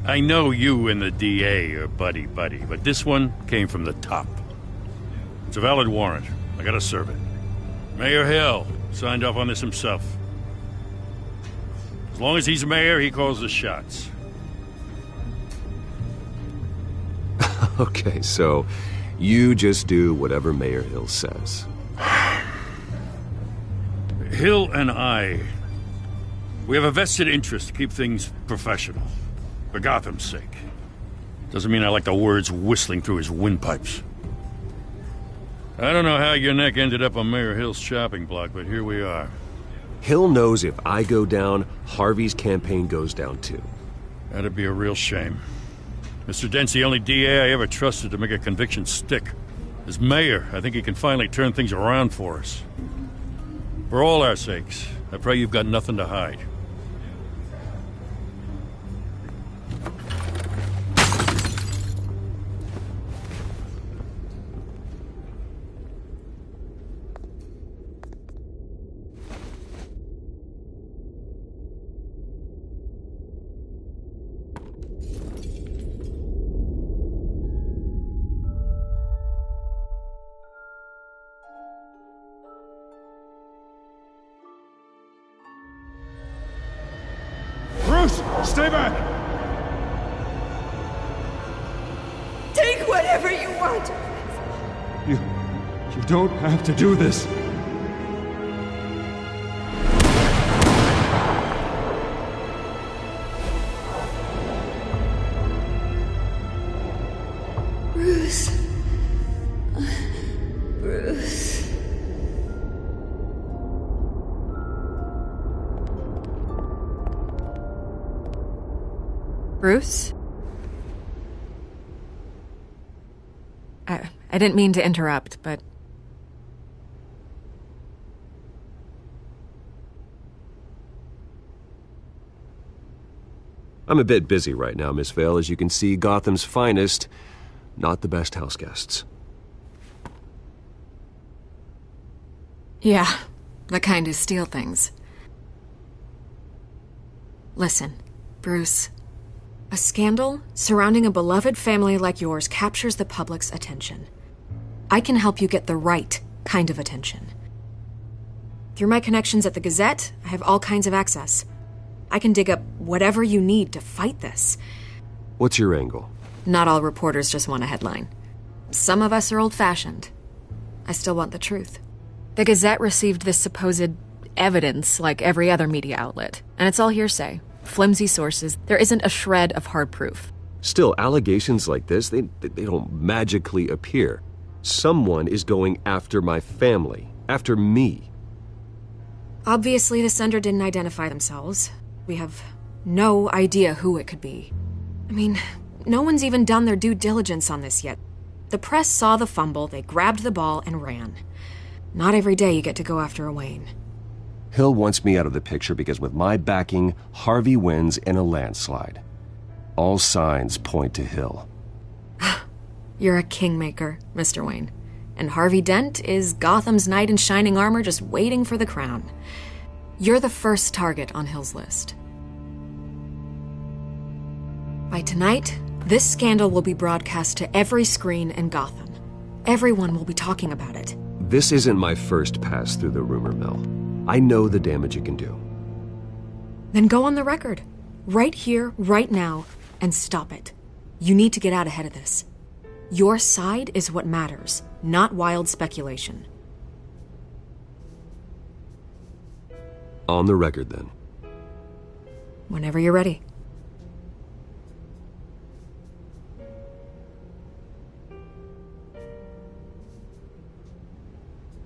I: I know you and the DA are buddy-buddy, but this one came from the top. It's a valid warrant. I gotta serve it. Mayor Hill signed off on this himself. As long as he's mayor, he calls the shots.
B: Okay, so you just do whatever Mayor Hill says.
I: Hill and I, we have a vested interest to keep things professional. For Gotham's sake. Doesn't mean I like the words whistling through his windpipes. I don't know how your neck ended up on Mayor Hill's chopping block, but here we are.
B: Hill knows if I go down, Harvey's campaign goes down too.
I: That'd be a real shame. Mr. Dent's the only DA I ever trusted to make a conviction stick. As mayor, I think he can finally turn things around for us. For all our sakes, I pray you've got nothing to hide.
J: Stay back!
H: Take whatever you want!
J: You don't have to do this.
H: Bruce. Bruce.
P: Bruce? I didn't mean to interrupt, but...
B: I'm a bit busy right now, Miss Vale. As you can see, Gotham's finest, not the best house guests.
P: Yeah, The kind who steal things. Listen, Bruce. A scandal surrounding a beloved family like yours captures the public's attention. I can help you get the right kind of attention. Through my connections at the Gazette, I have all kinds of access. I can dig up whatever you need to fight this.
B: What's your angle?
P: Not all reporters just want a headline. Some of us are old-fashioned. I still want the truth. The Gazette received this supposed evidence like every other media outlet, and it's all hearsay. Flimsy sources. There isn't a shred of hard proof.
B: Still, allegations like this, they don't magically appear. Someone is going after my family, after me.
P: Obviously, the sender didn't identify themselves. We have no idea who it could be. I mean, no one's even done their due diligence on this yet. The press saw the fumble, they grabbed the ball and ran. Not every day you get to go after a Wayne.
B: Hill wants me out of the picture because with my backing, Harvey wins in a landslide. All signs point to Hill.
P: You're a kingmaker, Mr. Wayne. And Harvey Dent is Gotham's knight in shining armor just waiting for the crown. You're the first target on Hill's list. By tonight, this scandal will be broadcast to every screen in Gotham. Everyone will be talking about it.
B: This isn't my first pass through the rumor mill. I know the damage it can do.
P: Then go on the record. Right here, right now, and stop it. You need to get out ahead of this. Your side is what matters, not wild speculation.
B: On the record, then.
P: Whenever you're ready.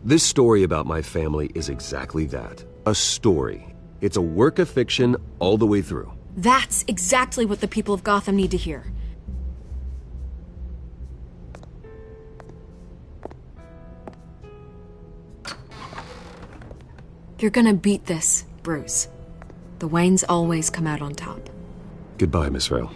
B: This story about my family is exactly that. A story. It's a work of fiction all the way through.
P: That's exactly what the people of Gotham need to hear. You're gonna beat this, Bruce. The Waynes always come out on top.
B: Goodbye, Miss Vale.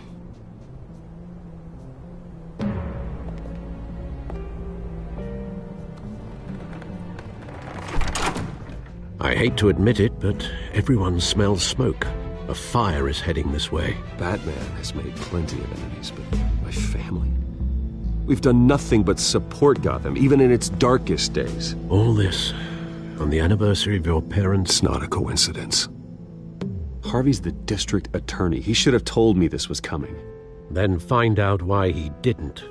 C: I hate to admit it, but everyone smells smoke. A fire is heading this way.
B: Batman has made plenty of enemies, but my family? We've done nothing but support Gotham, even in its darkest days.
C: All this on the anniversary of your parents'...
B: It's not a coincidence. Harvey's the district attorney. He should have told me this was coming.
C: Then find out why he didn't.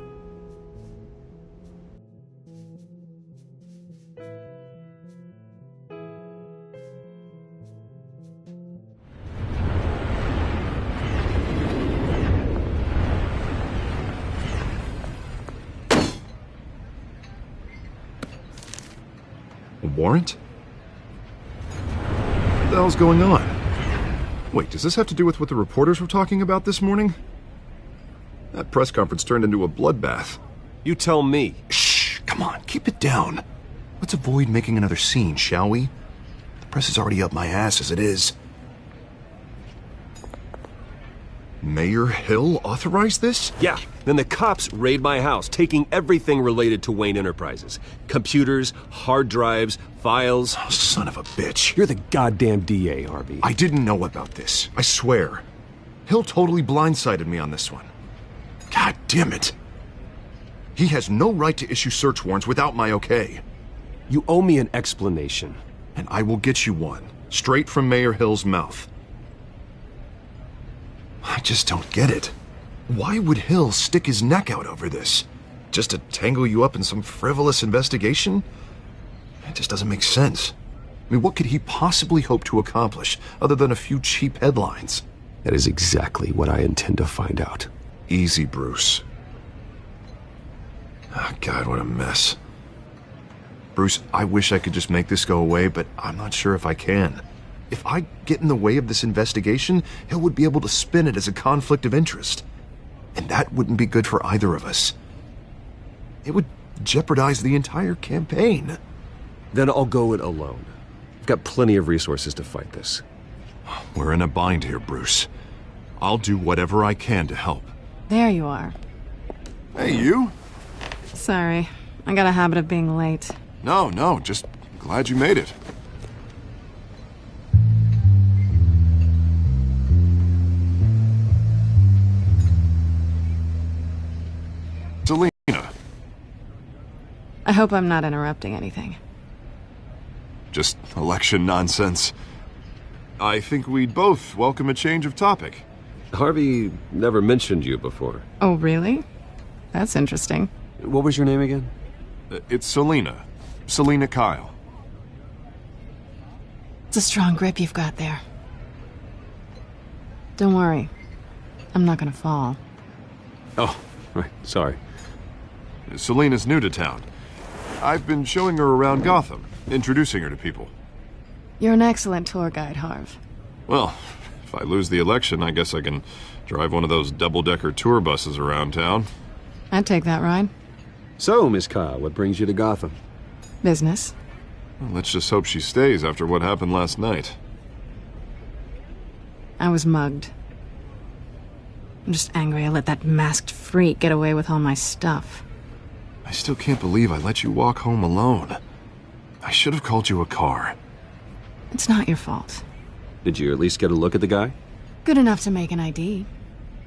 F: A warrant? What the hell's going on? Wait, does this have to do with what the reporters were talking about this morning? That press conference turned into a bloodbath.
B: You tell me.
F: Shh, come on, keep it down. Let's avoid making another scene, shall we? The press is already up my ass as it is. Mayor Hill authorized this?
B: Yeah. Then the cops raid my house, taking everything related to Wayne Enterprises. Computers, hard drives, files.
F: Oh, son of a bitch.
B: You're the goddamn DA, Harvey.
F: I didn't know about this. I swear. Hill totally blindsided me on this one. God damn it. He has no right to issue search warrants without my okay.
B: You owe me an explanation.
F: And I will get you one. Straight from Mayor Hill's mouth. I just don't get it. Why would Hill stick his neck out over this? Just to tangle you up in some frivolous investigation? It just doesn't make sense. I mean, what could he possibly hope to accomplish other than a few cheap headlines?
B: That is exactly what I intend to find out.
F: Easy, Bruce. Oh, God, what a mess. Bruce, I wish I could just make this go away, but I'm not sure if I can. If I get in the way of this investigation, Hill would be able to spin it as a conflict of interest. And that wouldn't be good for either of us. It would jeopardize the entire campaign.
B: Then I'll go it alone. I've got plenty of resources to fight this.
F: We're in a bind here, Bruce. I'll do whatever I can to help.
D: There you are.
F: Hey, you?
D: Sorry, I got a habit of being late.
F: No, just glad you made it.
D: I hope I'm not interrupting anything.
F: Just election nonsense. I think we'd both welcome a change of topic.
B: Harvey never mentioned you before.
D: Oh, really? That's interesting.
B: What was your name again?
F: It's Selina. Selina Kyle.
D: It's a strong grip you've got there. Don't worry. I'm not gonna fall.
B: Oh, right. Sorry.
F: Selina's new to town. I've been showing her around Gotham, introducing her to people.
D: You're an excellent tour guide, Harv.
F: Well, if I lose the election, I guess I can drive one of those double-decker tour buses around town.
D: I'd take that ride.
B: So, Miss Kyle, what brings you to Gotham?
D: Business.
F: Well, let's just hope she stays after what happened last night.
D: I was mugged. I'm just angry I let that masked freak get away with all my stuff.
F: I still can't believe I let you walk home alone. I should have called you a car.
D: It's not your fault.
B: Did you at least get a look at the guy?
D: Good enough to make an ID.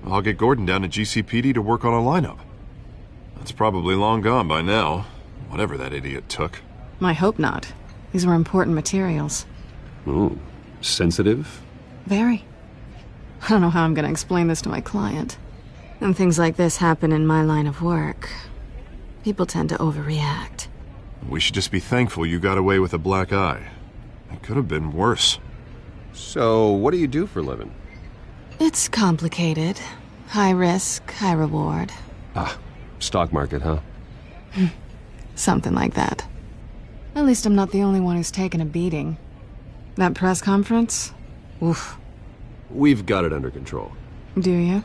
F: I'll get Gordon down to GCPD to work on a lineup. That's probably long gone by now, whatever that idiot took.
D: I hope not. These were important materials.
B: Ooh, sensitive?
D: Very. I don't know how I'm going to explain this to my client. When things like this happen in my line of work, people tend to overreact.
F: We should just be thankful you got away with a black eye. It could have been worse.
B: So, what do you do for a living?
D: It's complicated. High risk, high reward.
B: Ah, stock market, huh?
D: Something like that. At least I'm not the only one who's taken a beating. That press conference? Oof.
B: We've got it under control.
D: Do you?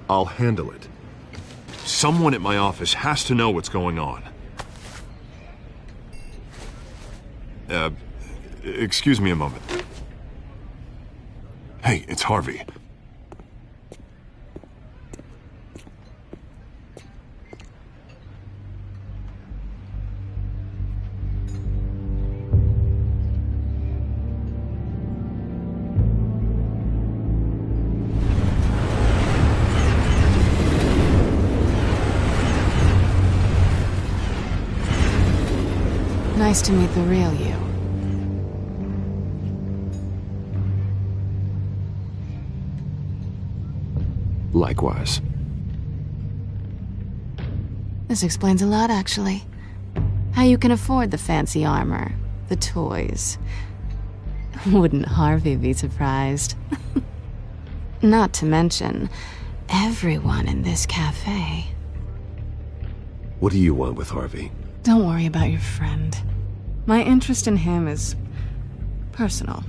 F: I'll handle it. Someone at my office has to know what's going on. Excuse me a moment. Hey, it's Harvey.
D: Nice to meet the real you.
B: Likewise.
D: This explains a lot, actually. How you can afford the fancy armor, the toys. Wouldn't Harvey be surprised? Not to mention, everyone in this cafe.
B: What do you want with Harvey?
D: Don't worry about your friend. My interest in him is personal.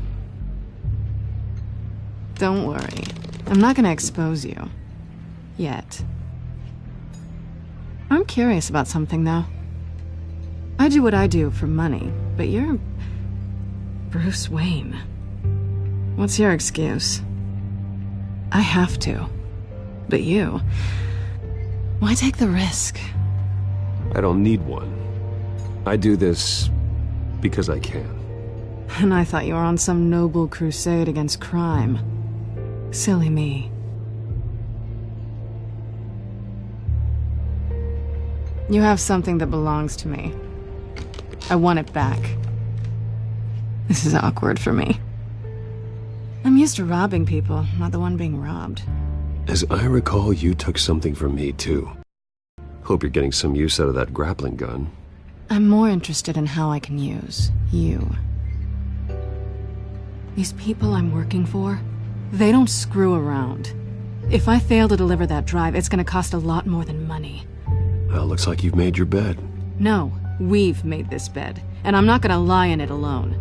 D: Don't worry. I'm not gonna expose you. Yet. I'm curious about something, though. I do what I do for money, but you're Bruce Wayne. What's your excuse? I have to. But you... why take the risk?
B: I don't need one. I do this because I can.
D: And I thought you were on some noble crusade against crime. Silly me. You have something that belongs to me. I want it back. This is awkward for me. I'm used to robbing people, not the one being robbed.
B: As I recall, you took something from me, too. Hope you're getting some use out of that grappling gun.
D: I'm more interested in how I can use you. These people I'm working for, they don't screw around. If I fail to deliver that drive, it's gonna cost a lot more than money.
B: Well, looks like you've made your bed.
D: No, we've made this bed, and I'm not gonna lie in it alone.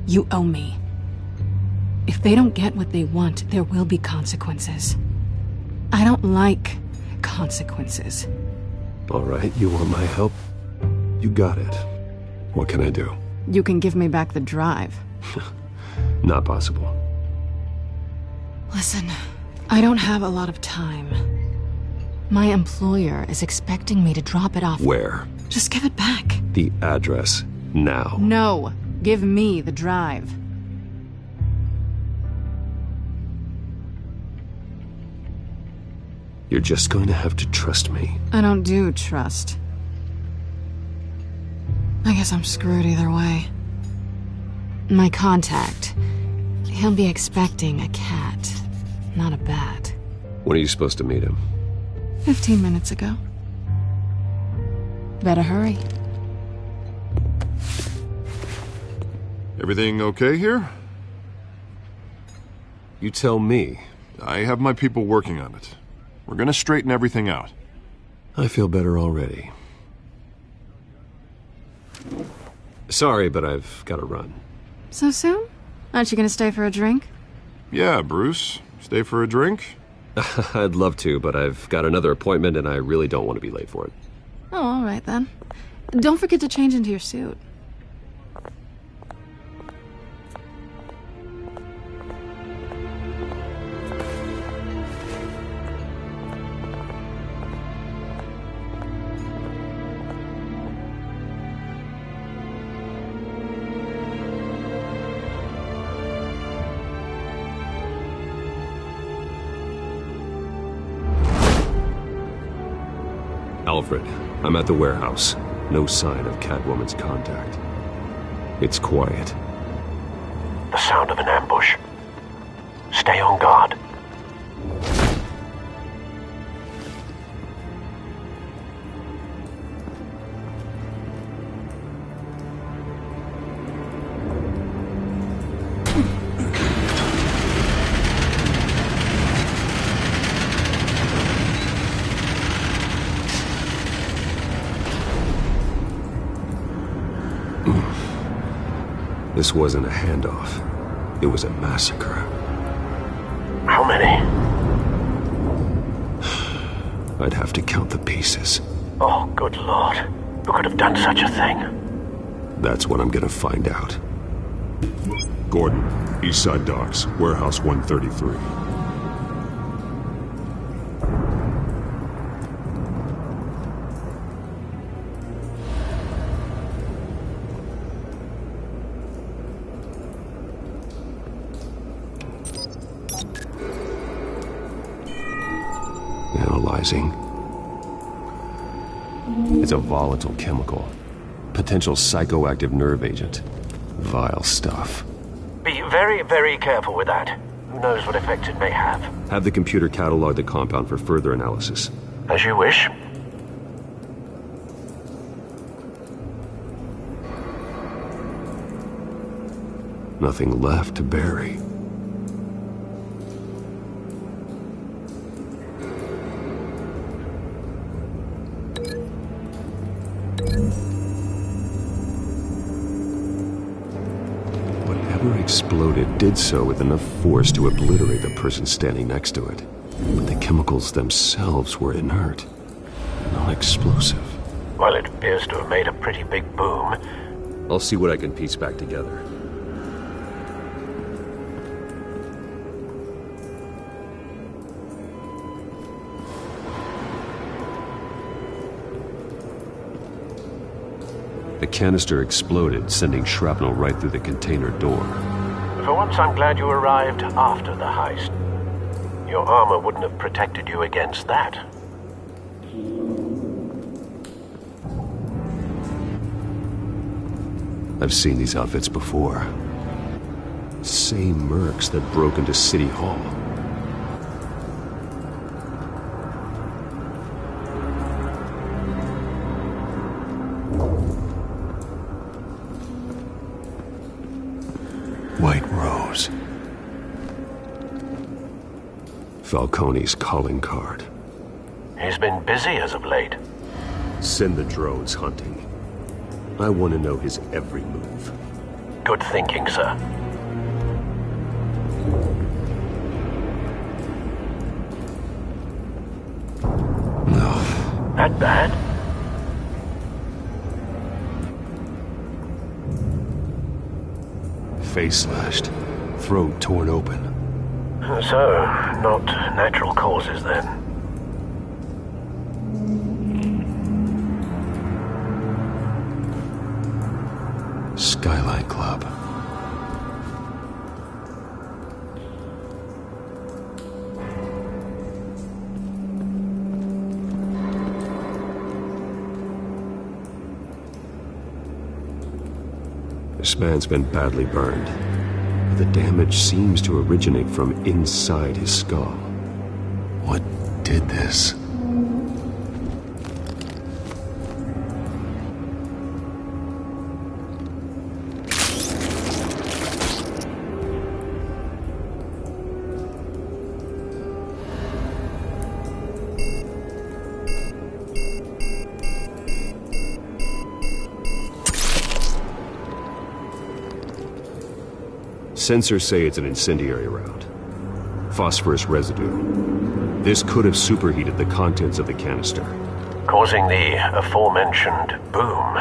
D: You owe me. If they don't get what they want, there will be consequences. I don't like consequences.
B: All right, you want my help? You got it. What can I do?
D: You can give me back the drive.
B: Not possible.
D: Listen, I don't have a lot of time. My employer is expecting me to drop it off.
B: Where?
D: Just give it back.
B: The address, now.
D: No, give me the drive.
B: You're just going to have to trust me.
D: I don't do trust. I guess I'm screwed either way. My contact. He'll be expecting a cat, not a bat.
B: When are you supposed to meet him?
D: 15 minutes ago. Better hurry.
F: Everything okay here?
B: You tell me.
F: I have my people working on it. We're gonna straighten everything out.
B: I feel better already. Sorry, but I've got to run.
D: So soon? Aren't you gonna stay for a drink?
F: Yeah, Bruce. Stay for a drink?
B: I'd love to, but I've got another appointment and I really don't want to be late for it.
D: Oh, all right then. Don't forget to change into your suit.
B: Alfred, I'm at the warehouse. No sign of Catwoman's contact. It's quiet.
S: The sound of an ambush. Stay on guard.
B: This wasn't a handoff. It was a massacre.
S: How many?
B: I'd have to count the pieces.
S: Oh, good Lord. Who could have done such a thing?
B: That's what I'm gonna find out.
A: Gordon, Eastside Docks, Warehouse 133.
B: Analyzing. It's a volatile chemical. Potential psychoactive nerve agent. Vile stuff.
S: Be very, very careful with that. Who knows what effects it may have.
B: Have the computer catalog the compound for further analysis.
S: As you wish.
B: Nothing left to bury. Whatever exploded did so with enough force to obliterate the person standing next to it. But the chemicals themselves were inert, non-explosive.
S: Well, it appears to have made a pretty big boom.
B: I'll see what I can piece back together. The canister exploded, sending shrapnel right through the container door.
S: For once, I'm glad you arrived after the heist. Your armor wouldn't have protected you against that.
B: I've seen these outfits before. Same mercs that broke into City Hall. White Rose. Falcone's calling card.
S: He's been busy as of late.
B: Send the drones hunting. I want to know his every move.
S: Good thinking, sir.
B: No.
S: That bad?
B: Face slashed. Throat torn open.
S: So, not natural causes then.
B: Skyline Club. This man's been badly burned. The damage seems to originate from inside his skull. What did this? Sensors say it's an incendiary round. Phosphorus residue. This could have superheated the contents of the canister,
S: causing the aforementioned boom.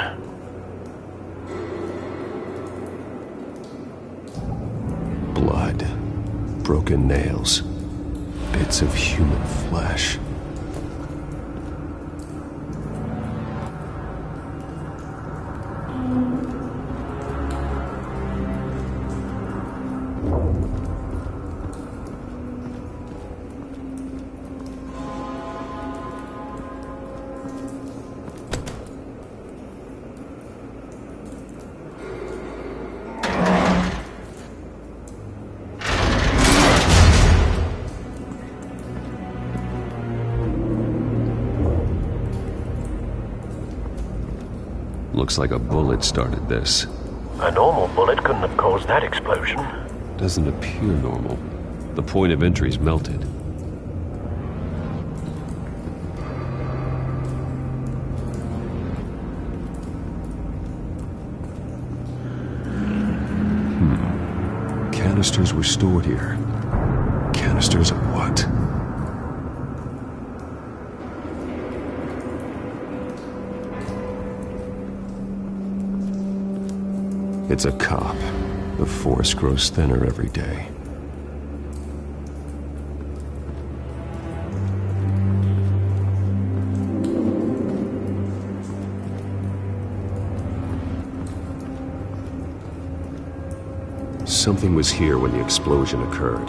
B: Blood, broken nails, bits of human flesh. Looks like a bullet started this.
S: A normal bullet couldn't have caused that explosion.
B: Doesn't appear normal. The point of entry's melted. Canisters were stored here. Canisters of what? It's a cop. The force grows thinner every day. Something was here when the explosion occurred.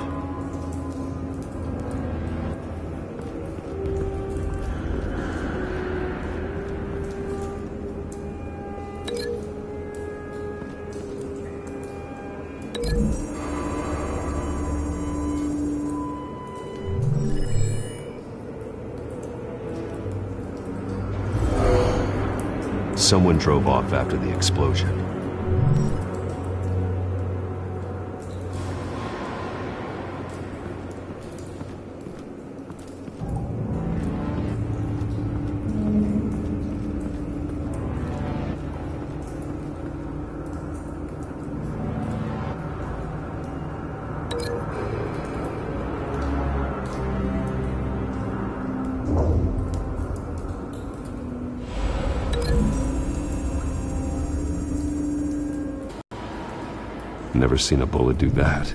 B: Someone drove off after the explosion. Never seen a bullet do that.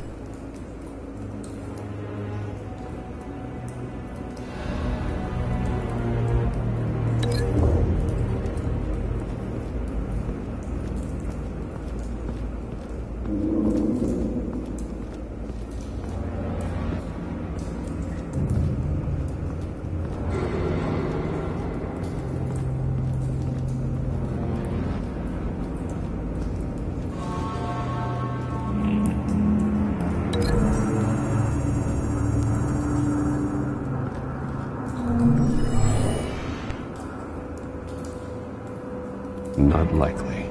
B: Not likely.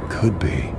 B: Could be.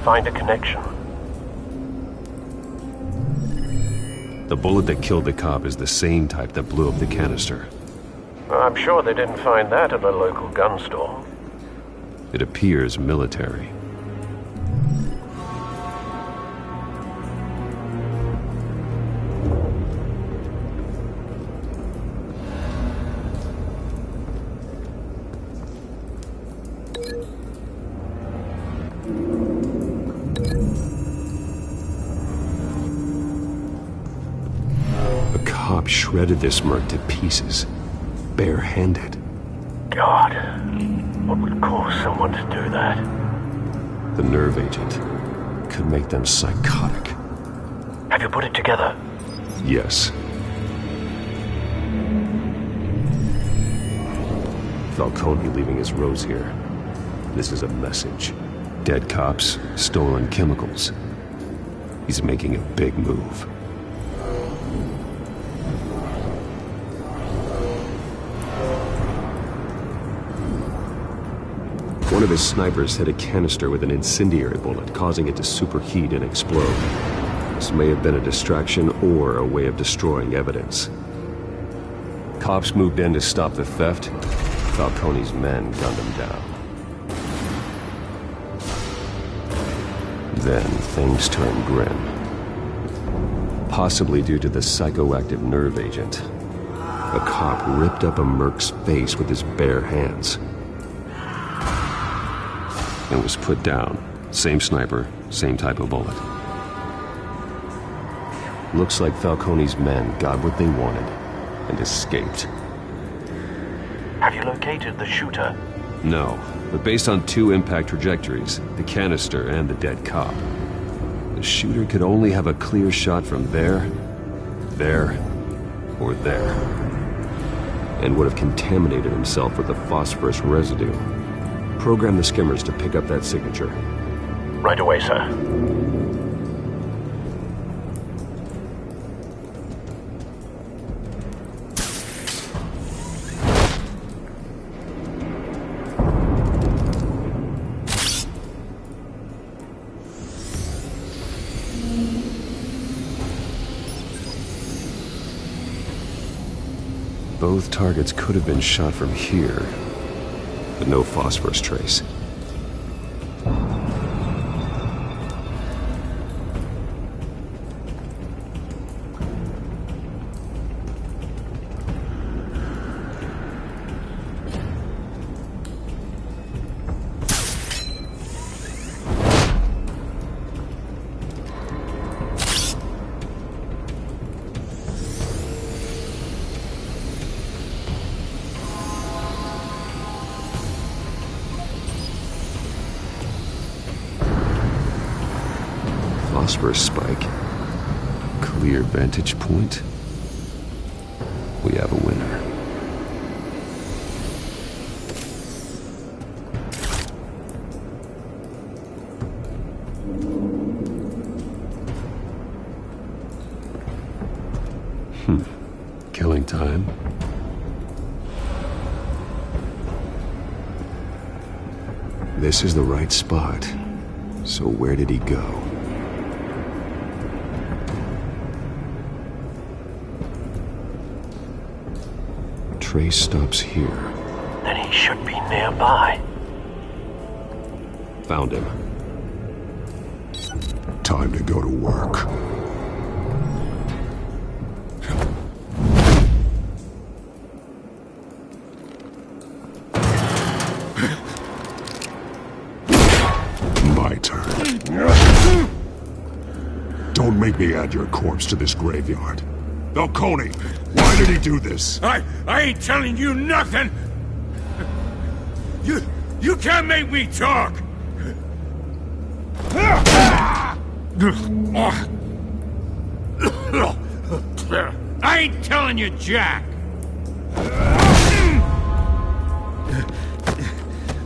S: Find a connection.
B: The bullet that killed the cop is the same type that blew up the canister.
S: I'm sure they didn't find that at a local gun store.
B: It appears military. Shredded this merc to pieces, barehanded.
S: God, what would cause someone to do that?
B: The nerve agent could make them psychotic.
S: Have you put it together?
B: Yes. Falcone leaving his rose here. This is a message. Dead cops, stolen chemicals. He's making a big move. One of his snipers hit a canister with an incendiary bullet, causing it to superheat and explode. This may have been a distraction or a way of destroying evidence. Cops moved in to stop the theft. Falcone's men gunned him down. Then things turned grim. Possibly due to the psychoactive nerve agent. A cop ripped up a merc's face with his bare hands. And was put down. Same sniper, same type of bullet. Looks like Falcone's men got what they wanted and escaped.
S: Have you located the shooter?
B: No, but based on two impact trajectories, the canister and the dead cop, the shooter could only have a clear shot from there, or there, and would have contaminated himself with the phosphorus residue. Program the skimmers to pick up that signature.
S: Right away, sir.
B: Both targets could have been shot from here, but no phosphorus trace. phosphorus spike. Clear vantage point. We have a winner. Killing time. This is the right spot. So where did he go? Trace stops here.
S: Then he should be nearby.
B: Found him.
A: Time to go to work. My turn. Don't make me add your corpse to this graveyard. Falcone, why did he do this?
I: I ain't telling you nothing! You can't make me talk! I ain't telling you jack!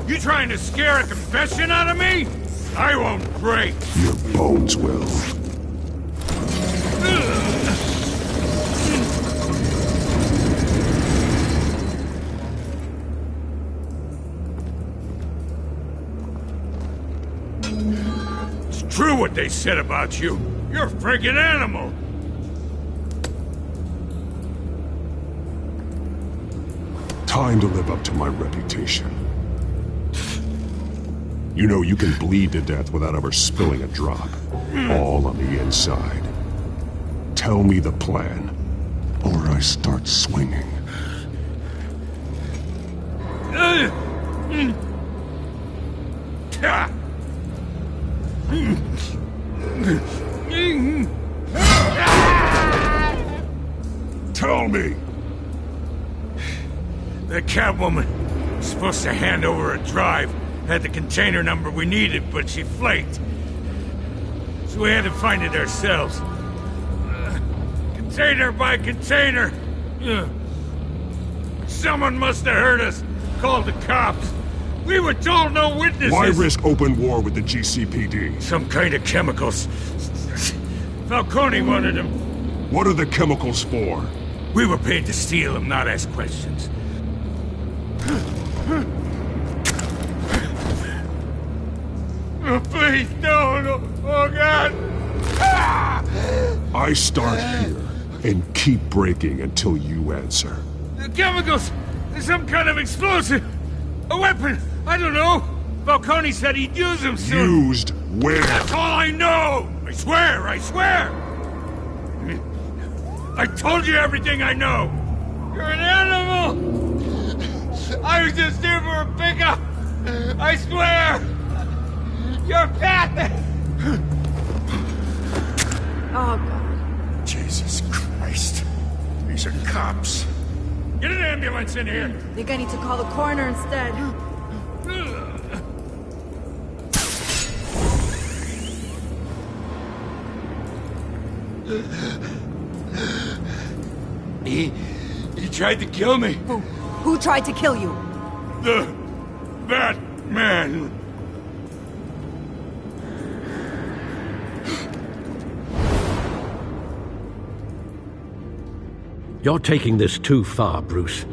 I: You trying to scare a confession out of me? I won't break!
A: Your bones will.
I: True what they said about you. You're a friggin' animal.
A: Time to live up to my reputation. You know you can bleed to death without ever spilling a drop. All on the inside. Tell me the plan, or I start swinging. Tell me!
I: The Catwoman was supposed to hand over a drive. Had the container number we needed, but she flaked. So we had to find it ourselves. Container by container. Someone must have heard us. Called the cops. We were told no witnesses.
A: Why risk open war with the GCPD?
I: Some kind of chemicals. Falcone wanted them.
A: What are the chemicals for?
I: We were paid to steal them, not ask questions. Oh, please, no. Oh, God.
A: I start here and keep breaking until you answer.
I: The chemicals! There's some kind of explosive! A weapon! I don't know! Falcone said he'd use them soon!
A: Used where?
I: That's all I know! I swear! I told you everything I know! You're an animal! I was just here for a pickup! I swear! You're fat!
P: Oh, God.
J: Jesus Christ. These are cops.
I: Get an ambulance in here!
Q: Think I need to call the coroner instead.
I: He tried to kill me.
Q: Who tried to kill you?
I: That man.
C: You're taking this too far, Bruce.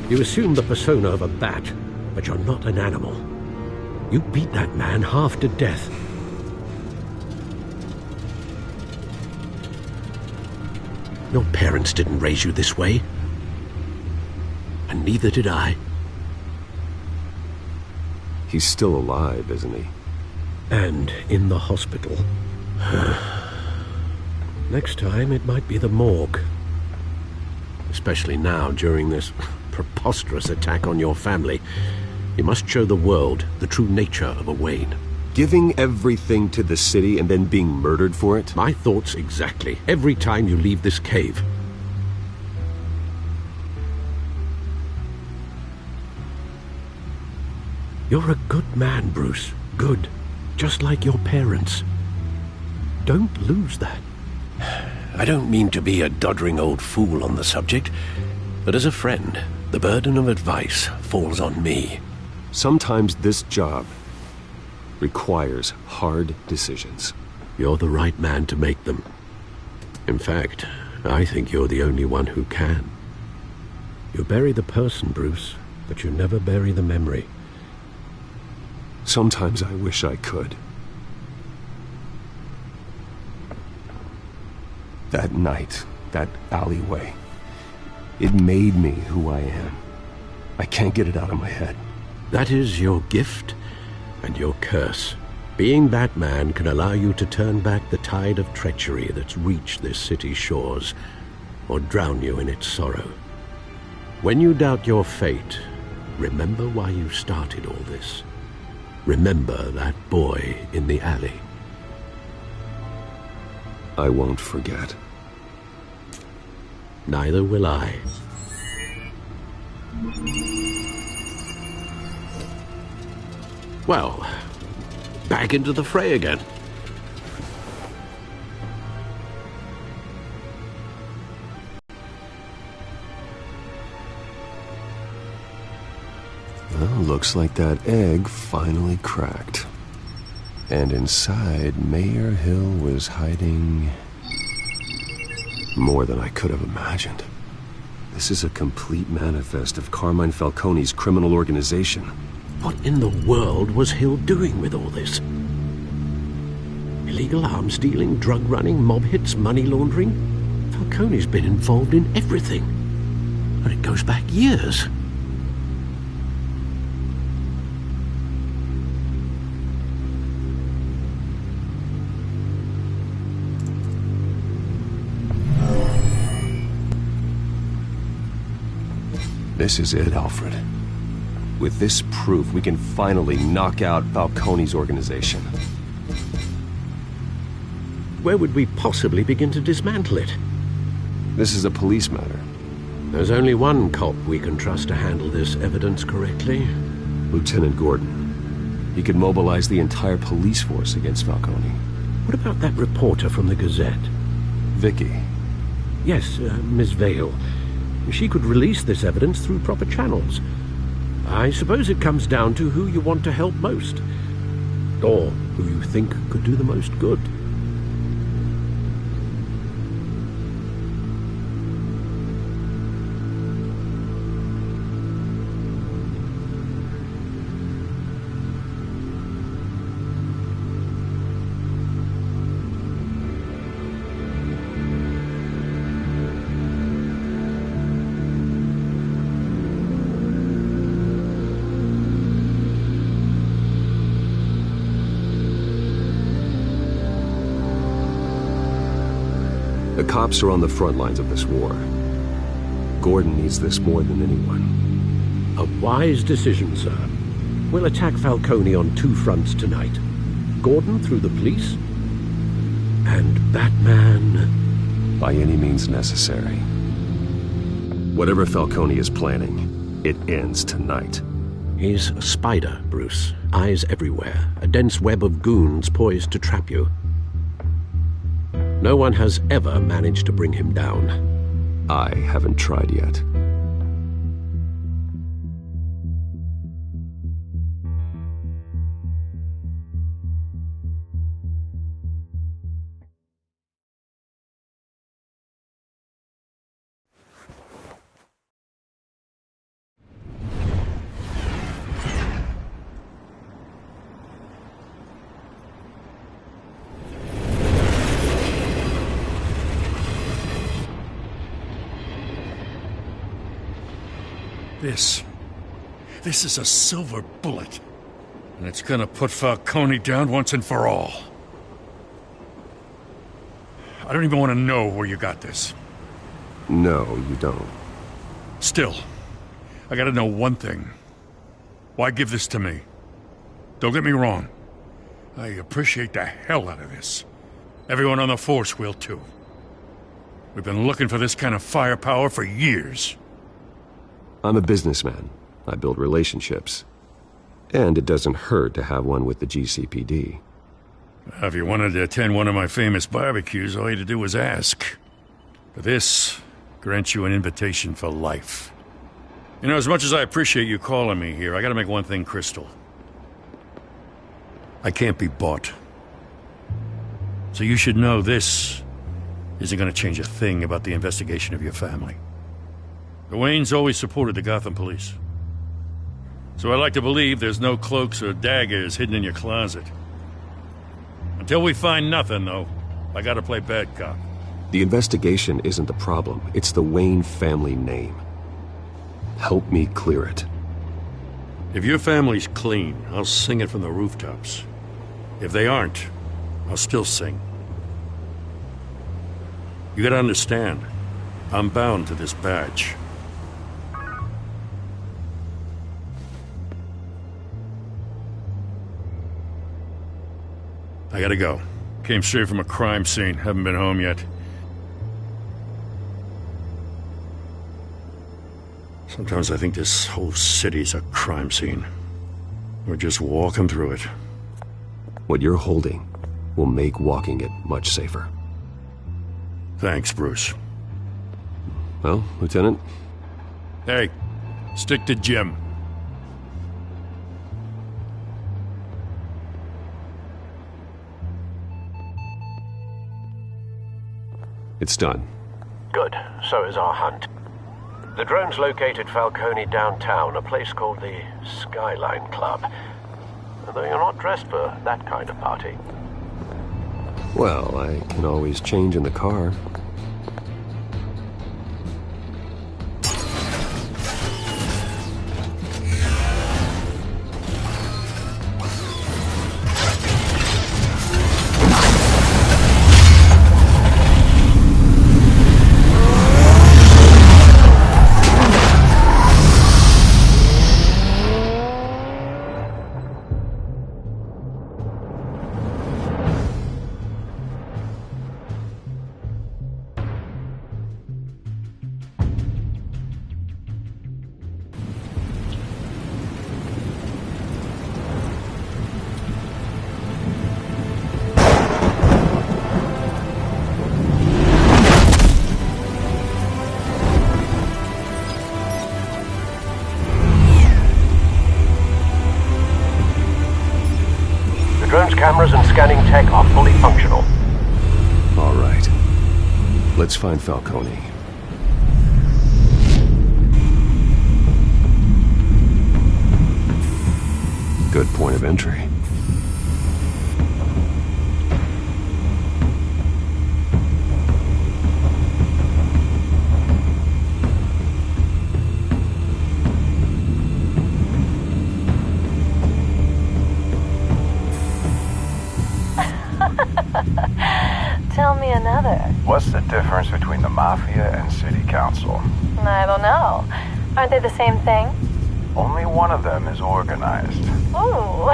C: You assume the persona of a bat, but you're not an animal. You beat that man half to death. Your parents didn't raise you this way. And neither did I.
B: He's still alive, isn't he?
C: And in the hospital. Next time, it might be the morgue. Especially now, during this preposterous attack on your family. You must show the world the true nature of a Wayne.
B: Giving everything to the city and then being murdered for it?
C: My thoughts exactly. Every time you leave this cave. You're a good man, Bruce. Good. Just like your parents. Don't lose that.
S: I don't mean to be a doddering old fool on the subject, but as a friend, the burden of advice falls on me.
B: Sometimes this job requires hard decisions.
C: You're the right man to make them. In fact, I think you're the only one who can. You bury the person, Bruce, but you never bury the memory.
B: Sometimes I wish I could. That night, that alleyway, it made me who I am. I can't get it out of my head.
C: That is your gift and your curse. Being Batman can allow you to turn back the tide of treachery that's reached this city's shores, or drown you in its sorrow. When you doubt your fate, remember why you started all this. Remember that boy in the alley.
B: I won't forget.
C: Neither will I. Well, back into the fray again.
B: Well, looks like that egg finally cracked. And inside, Mayor Hill was hiding more than I could have imagined. This is a complete manifest of Carmine Falcone's criminal organization.
C: What in the world was Hill doing with all this? Illegal arms dealing, drug running, mob hits, money laundering? Falcone's been involved in everything. And it goes back years.
B: This is it, Alfred. With this proof, we can finally knock out Falcone's organization.
C: Where would we possibly begin to dismantle it?
B: This is a police matter.
C: There's only one cop we can trust to handle this evidence correctly.
B: Lieutenant Gordon. He could mobilize the entire police force against Falcone.
C: What about that reporter from the Gazette?
B: Vicky.
C: Yes, Miss Vale. She could release this evidence through proper channels. I suppose it comes down to who you want to help most. Or who you think could do the most good.
B: The cops are on the front lines of this war. Gordon needs this more than anyone.
C: A wise decision, sir. We'll attack Falcone on two fronts tonight. Gordon through the police, and Batman...
B: by any means necessary. Whatever Falcone is planning, it ends tonight.
C: He's a spider, Bruce. Eyes everywhere. A dense web of goons poised to trap you. No one has ever managed to bring him down.
B: I haven't tried yet.
I: This is a silver bullet. And it's gonna put Falcone down once and for all. I don't even want to know where you got this.
B: No, you don't.
I: Still, I gotta know one thing. Why give this to me? Don't get me wrong.
T: I appreciate the hell out of this. Everyone on the force will, too. We've been looking for this kind of firepower for years.
B: I'm a businessman. I build relationships. And it doesn't hurt to have one with the GCPD.
T: If you wanted to attend one of my famous barbecues, all you had to do was ask. But this grants you an invitation for life. You know, as much as I appreciate you calling me here, I gotta make one thing crystal. I can't be bought. So you should know this isn't gonna change a thing about the investigation of your family. The Waynes always supported the Gotham police. So I like to believe there's no cloaks or daggers hidden in your closet. Until we find nothing, though, I gotta play bad cop.
B: The investigation isn't the problem. It's the Wayne family name. Help me clear it.
T: If your family's clean, I'll sing it from the rooftops. If they aren't, I'll still sing. You gotta understand, I'm bound to this badge. I gotta go. Came straight from a crime scene. Haven't been home yet. Sometimes I think this whole city's a crime scene. We're just walking through it.
B: What you're holding will make walking it much safer.
T: Thanks, Bruce.
B: Well, Lieutenant?
T: Hey, stick to Jim.
B: It's done.
S: Good. So is our hunt. The drone's located Falcone downtown, a place called the Skyline Club. Though you're not dressed for that kind of party.
B: Well, I can always change in the car.
S: Drone's cameras and scanning tech are fully functional.
B: All right. Let's find Falcone. Good point of entry.
U: Tell me another.
V: What's the difference between the Mafia and City Council?
U: I don't know. Aren't they the same thing?
V: Only one of them is organized.
U: Ooh,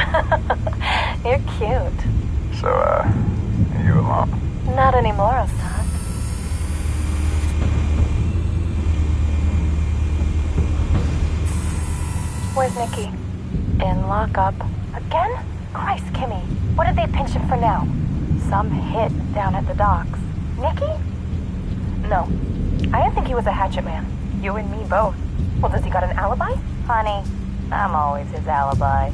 U: you're cute.
V: So, you alone?
U: Not anymore, Assad. Where's Nikki? In lockup. Again? Christ, Kimmy. What did they pinch him for now? Some hit down at the docks. Nikki? No. I didn't think he was a hatchet man. You and me both. Well, does he got an alibi? Honey, I'm always his alibi.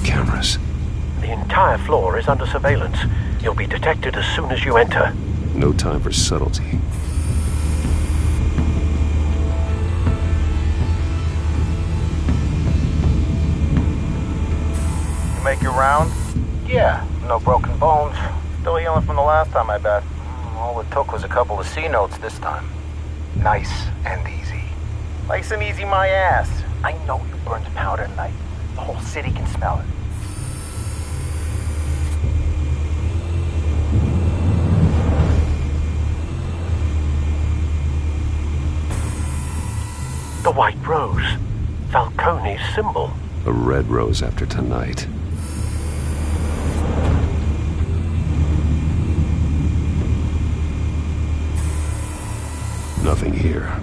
B: Cameras.
S: The entire floor is under surveillance. You'll be detected as soon as you enter.
B: No time for subtlety.
V: Make your round?
W: Yeah, no broken bones. Still healing from the last time, I bet. All it took was a couple of C notes this time. Nice and easy. Nice and easy my ass. I know you burned powder tonight. The whole city can smell it.
S: white rose. Falcone's symbol.
B: A red rose after tonight. Nothing here.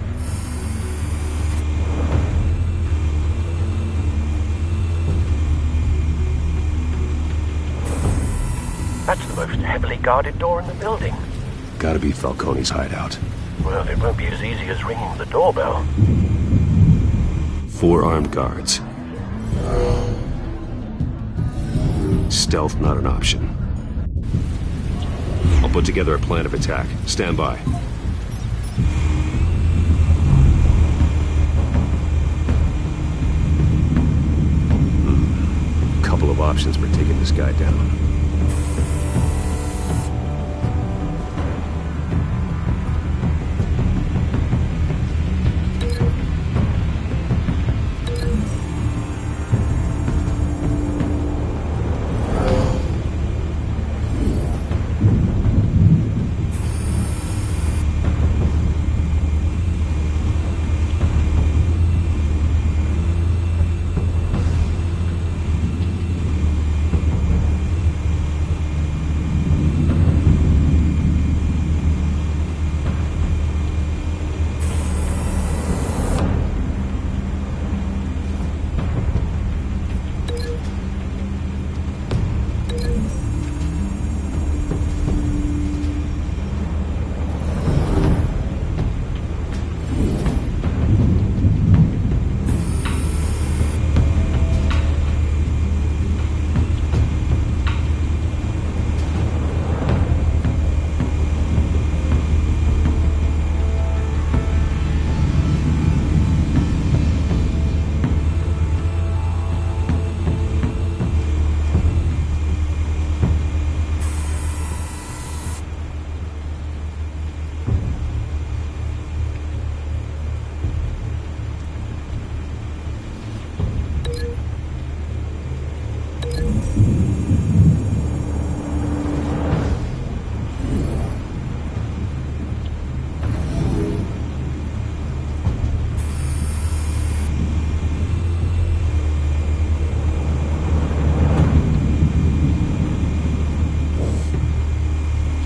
S: That's the most heavily guarded door in the building.
B: Gotta be Falcone's hideout.
S: Well, it won't be as easy as ringing the doorbell.
B: 4 armed guards. Stealth not an option. I'll put together a plan of attack. Stand by. Couple of options for taking this guy down.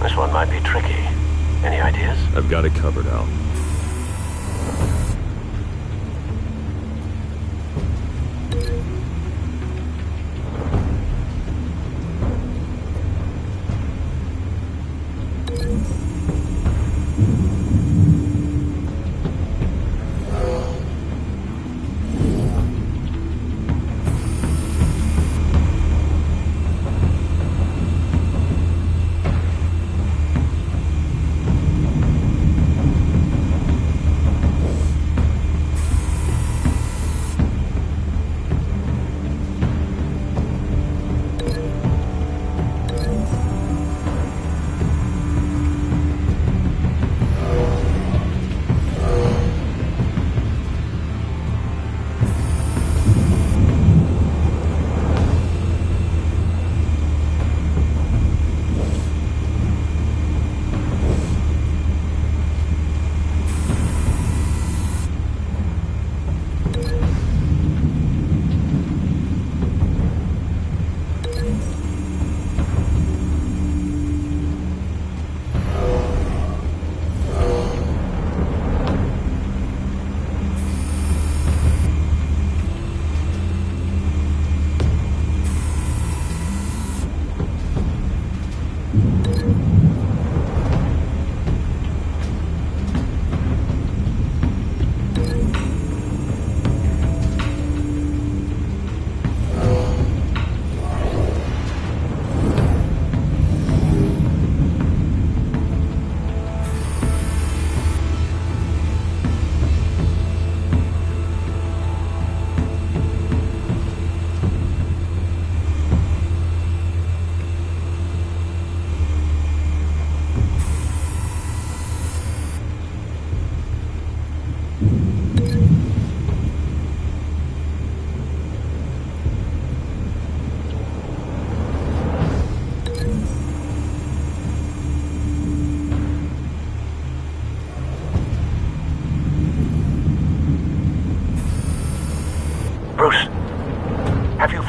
S: This one might be tricky. Any ideas?
B: I've got it covered, Al.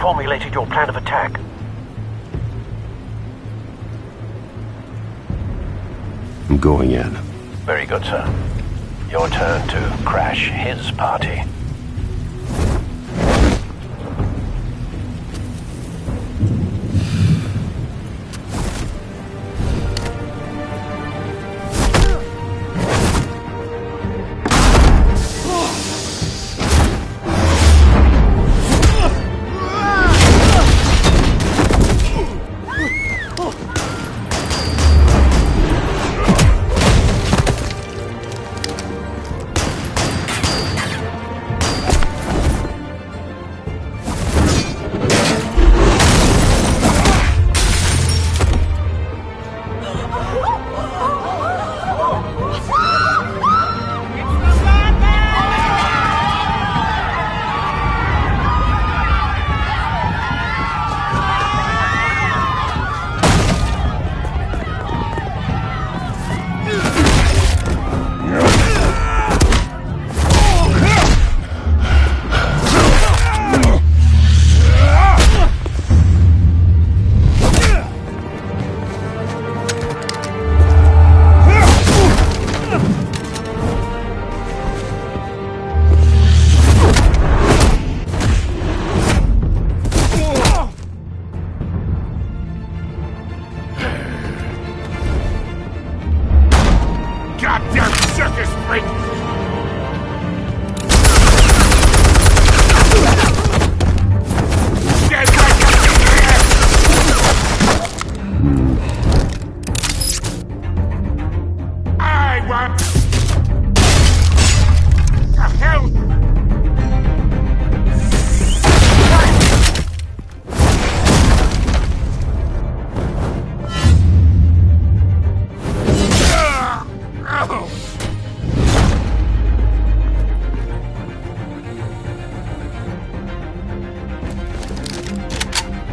S: formulated your plan of attack?
B: I'm going in.
S: Very good, sir. Your turn to crash his party.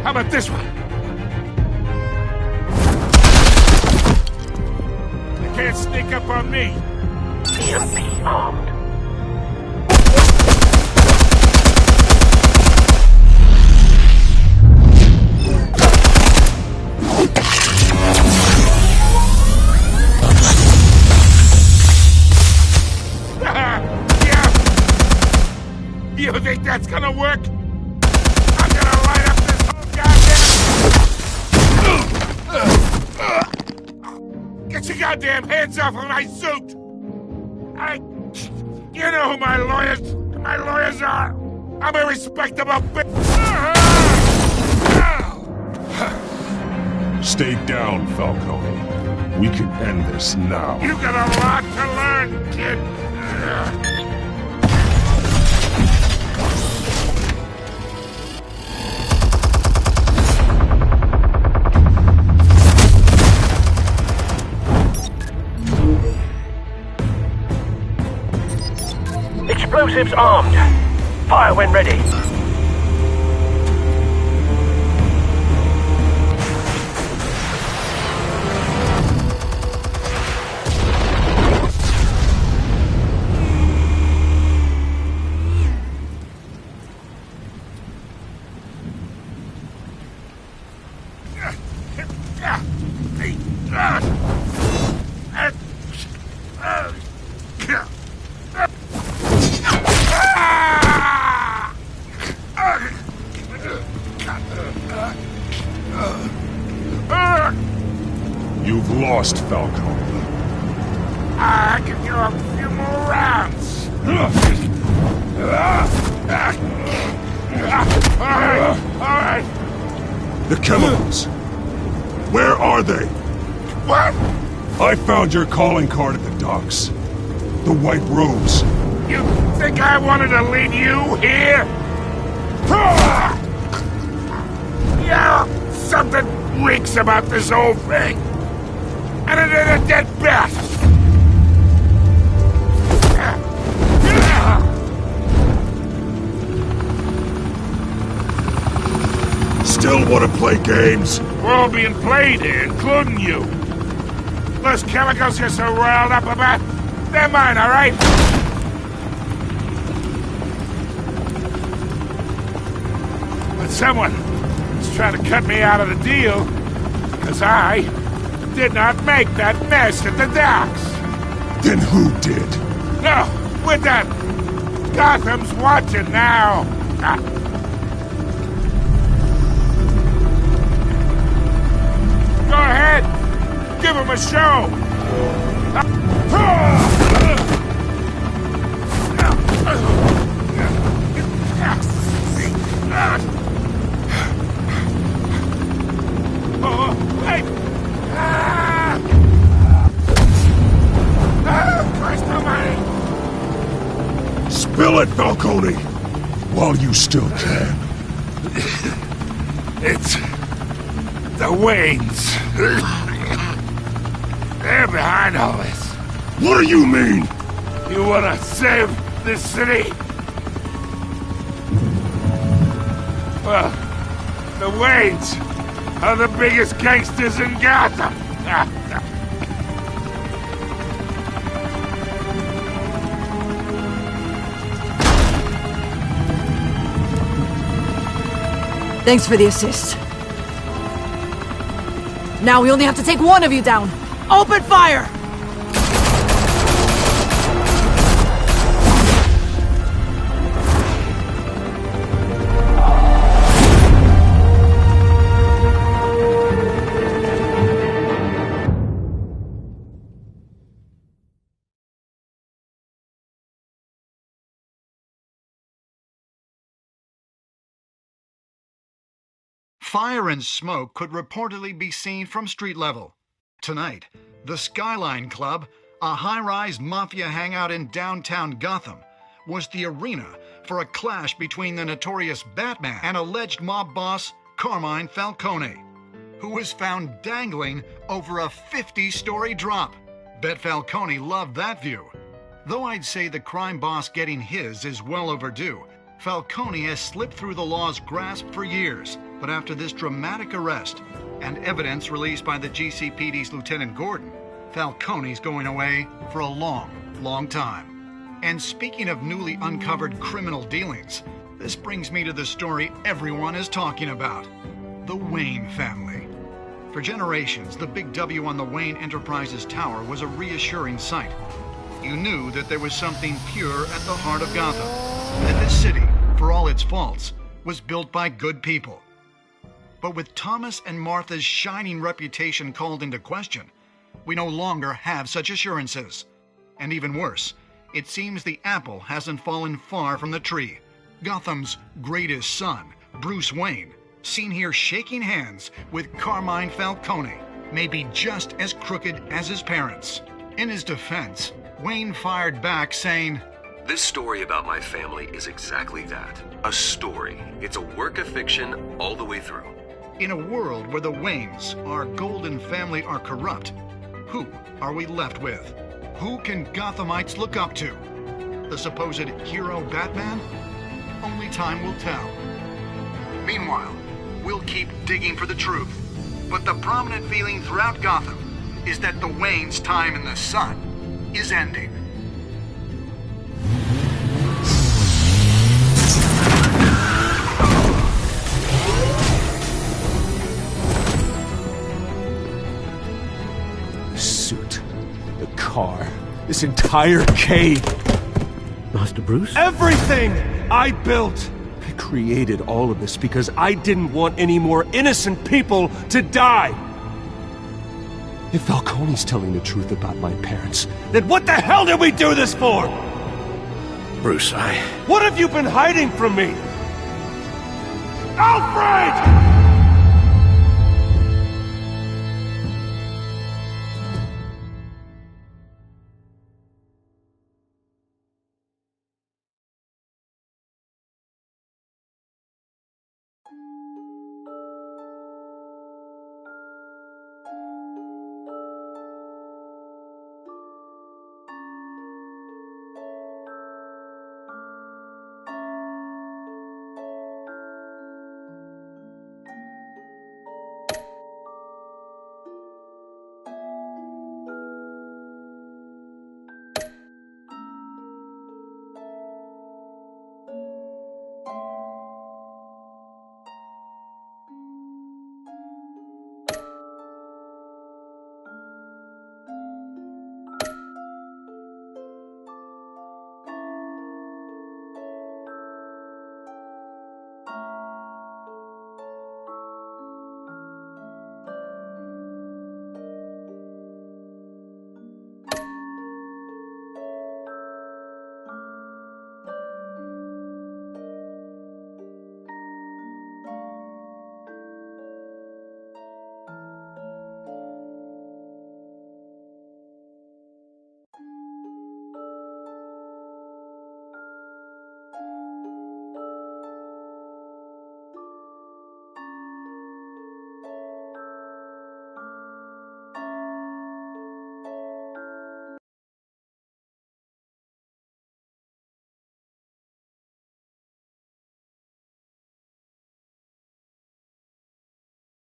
I: How about this one? You can't sneak up on me.
S: EMP armed.
I: Yeah. You think that's gonna work? Get your goddamn hands off of my suit! You know who my lawyers are! I'm a respectable
A: Stay down, Falcone. We can end this now.
I: You got a lot to learn, kid!
S: Explosives armed. Fire when ready.
A: You've lost, Falcone.
I: I can go a few more rounds. All right.
A: The chemicals. Where are they?
I: What?
A: I found your calling card at the docks. The White Rose.
I: You think I wanted to leave you here? Yeah, something reeks about this whole thing. And it is a dead bat.
A: Still want to play games?
I: We're all being played here, including you. Those chemicals you're so riled up about, they're mine, all right? Someone is trying to cut me out of the deal, because I did not make that mess at the docks.
A: Then who did?
I: No, we're done. Gotham's watching now. Go ahead. Give him a show. Oh, wait! Christ almighty!
A: Spill it, Falcone! While you still can.
I: It's the Waynes. They're behind all this.
A: What do you mean?
I: You want to save this city? Well, the Waynes are the biggest gangsters in Gotham.
R: Thanks for the assist. Now we only have to take one of you down. Open fire!
K: Fire and smoke could reportedly be seen from street level. Tonight, the Skyline Club, a high-rise mafia hangout in downtown Gotham, was the arena for a clash between the notorious Batman and alleged mob boss Carmine Falcone, who was found dangling over a 50-story drop. Bet Falcone loved that view. Though I'd say the crime boss getting his is well overdue, Falcone has slipped through the law's grasp for years. But after this dramatic arrest and evidence released by the GCPD's Lieutenant Gordon, Falcone's going away for a long, long time. And speaking of newly uncovered criminal dealings, this brings me to the story everyone is talking about: the Wayne family. For generations, the big W on the Wayne Enterprises Tower was a reassuring sight. You knew that there was something pure at the heart of Gotham, that this city, for all its faults, was built by good people. But with Thomas and Martha's shining reputation called into question, we no longer have such assurances. And even worse, it seems the apple hasn't fallen far from the tree. Gotham's greatest son, Bruce Wayne, seen here shaking hands with Carmine Falcone, may be just as crooked as his parents. In his defense, Wayne fired back saying,
B: "This story about my family is exactly that. A story. It's a work of fiction all the way through."
K: In a world where the Waynes, our golden family, are corrupt, who are we left with? Who can Gothamites look up to? The supposed hero Batman? Only time will tell. Meanwhile, we'll keep digging for the truth. But the prominent feeling throughout Gotham is that the Waynes' time in the sun is ending.
B: The car. This entire cave.
C: Master Bruce?
B: Everything I built. I created all of this because I didn't want any more innocent people to die. If Falcone's telling the truth about my parents, then what the hell did we do this for?
T: Bruce,
B: What have you been hiding from me? Alfred!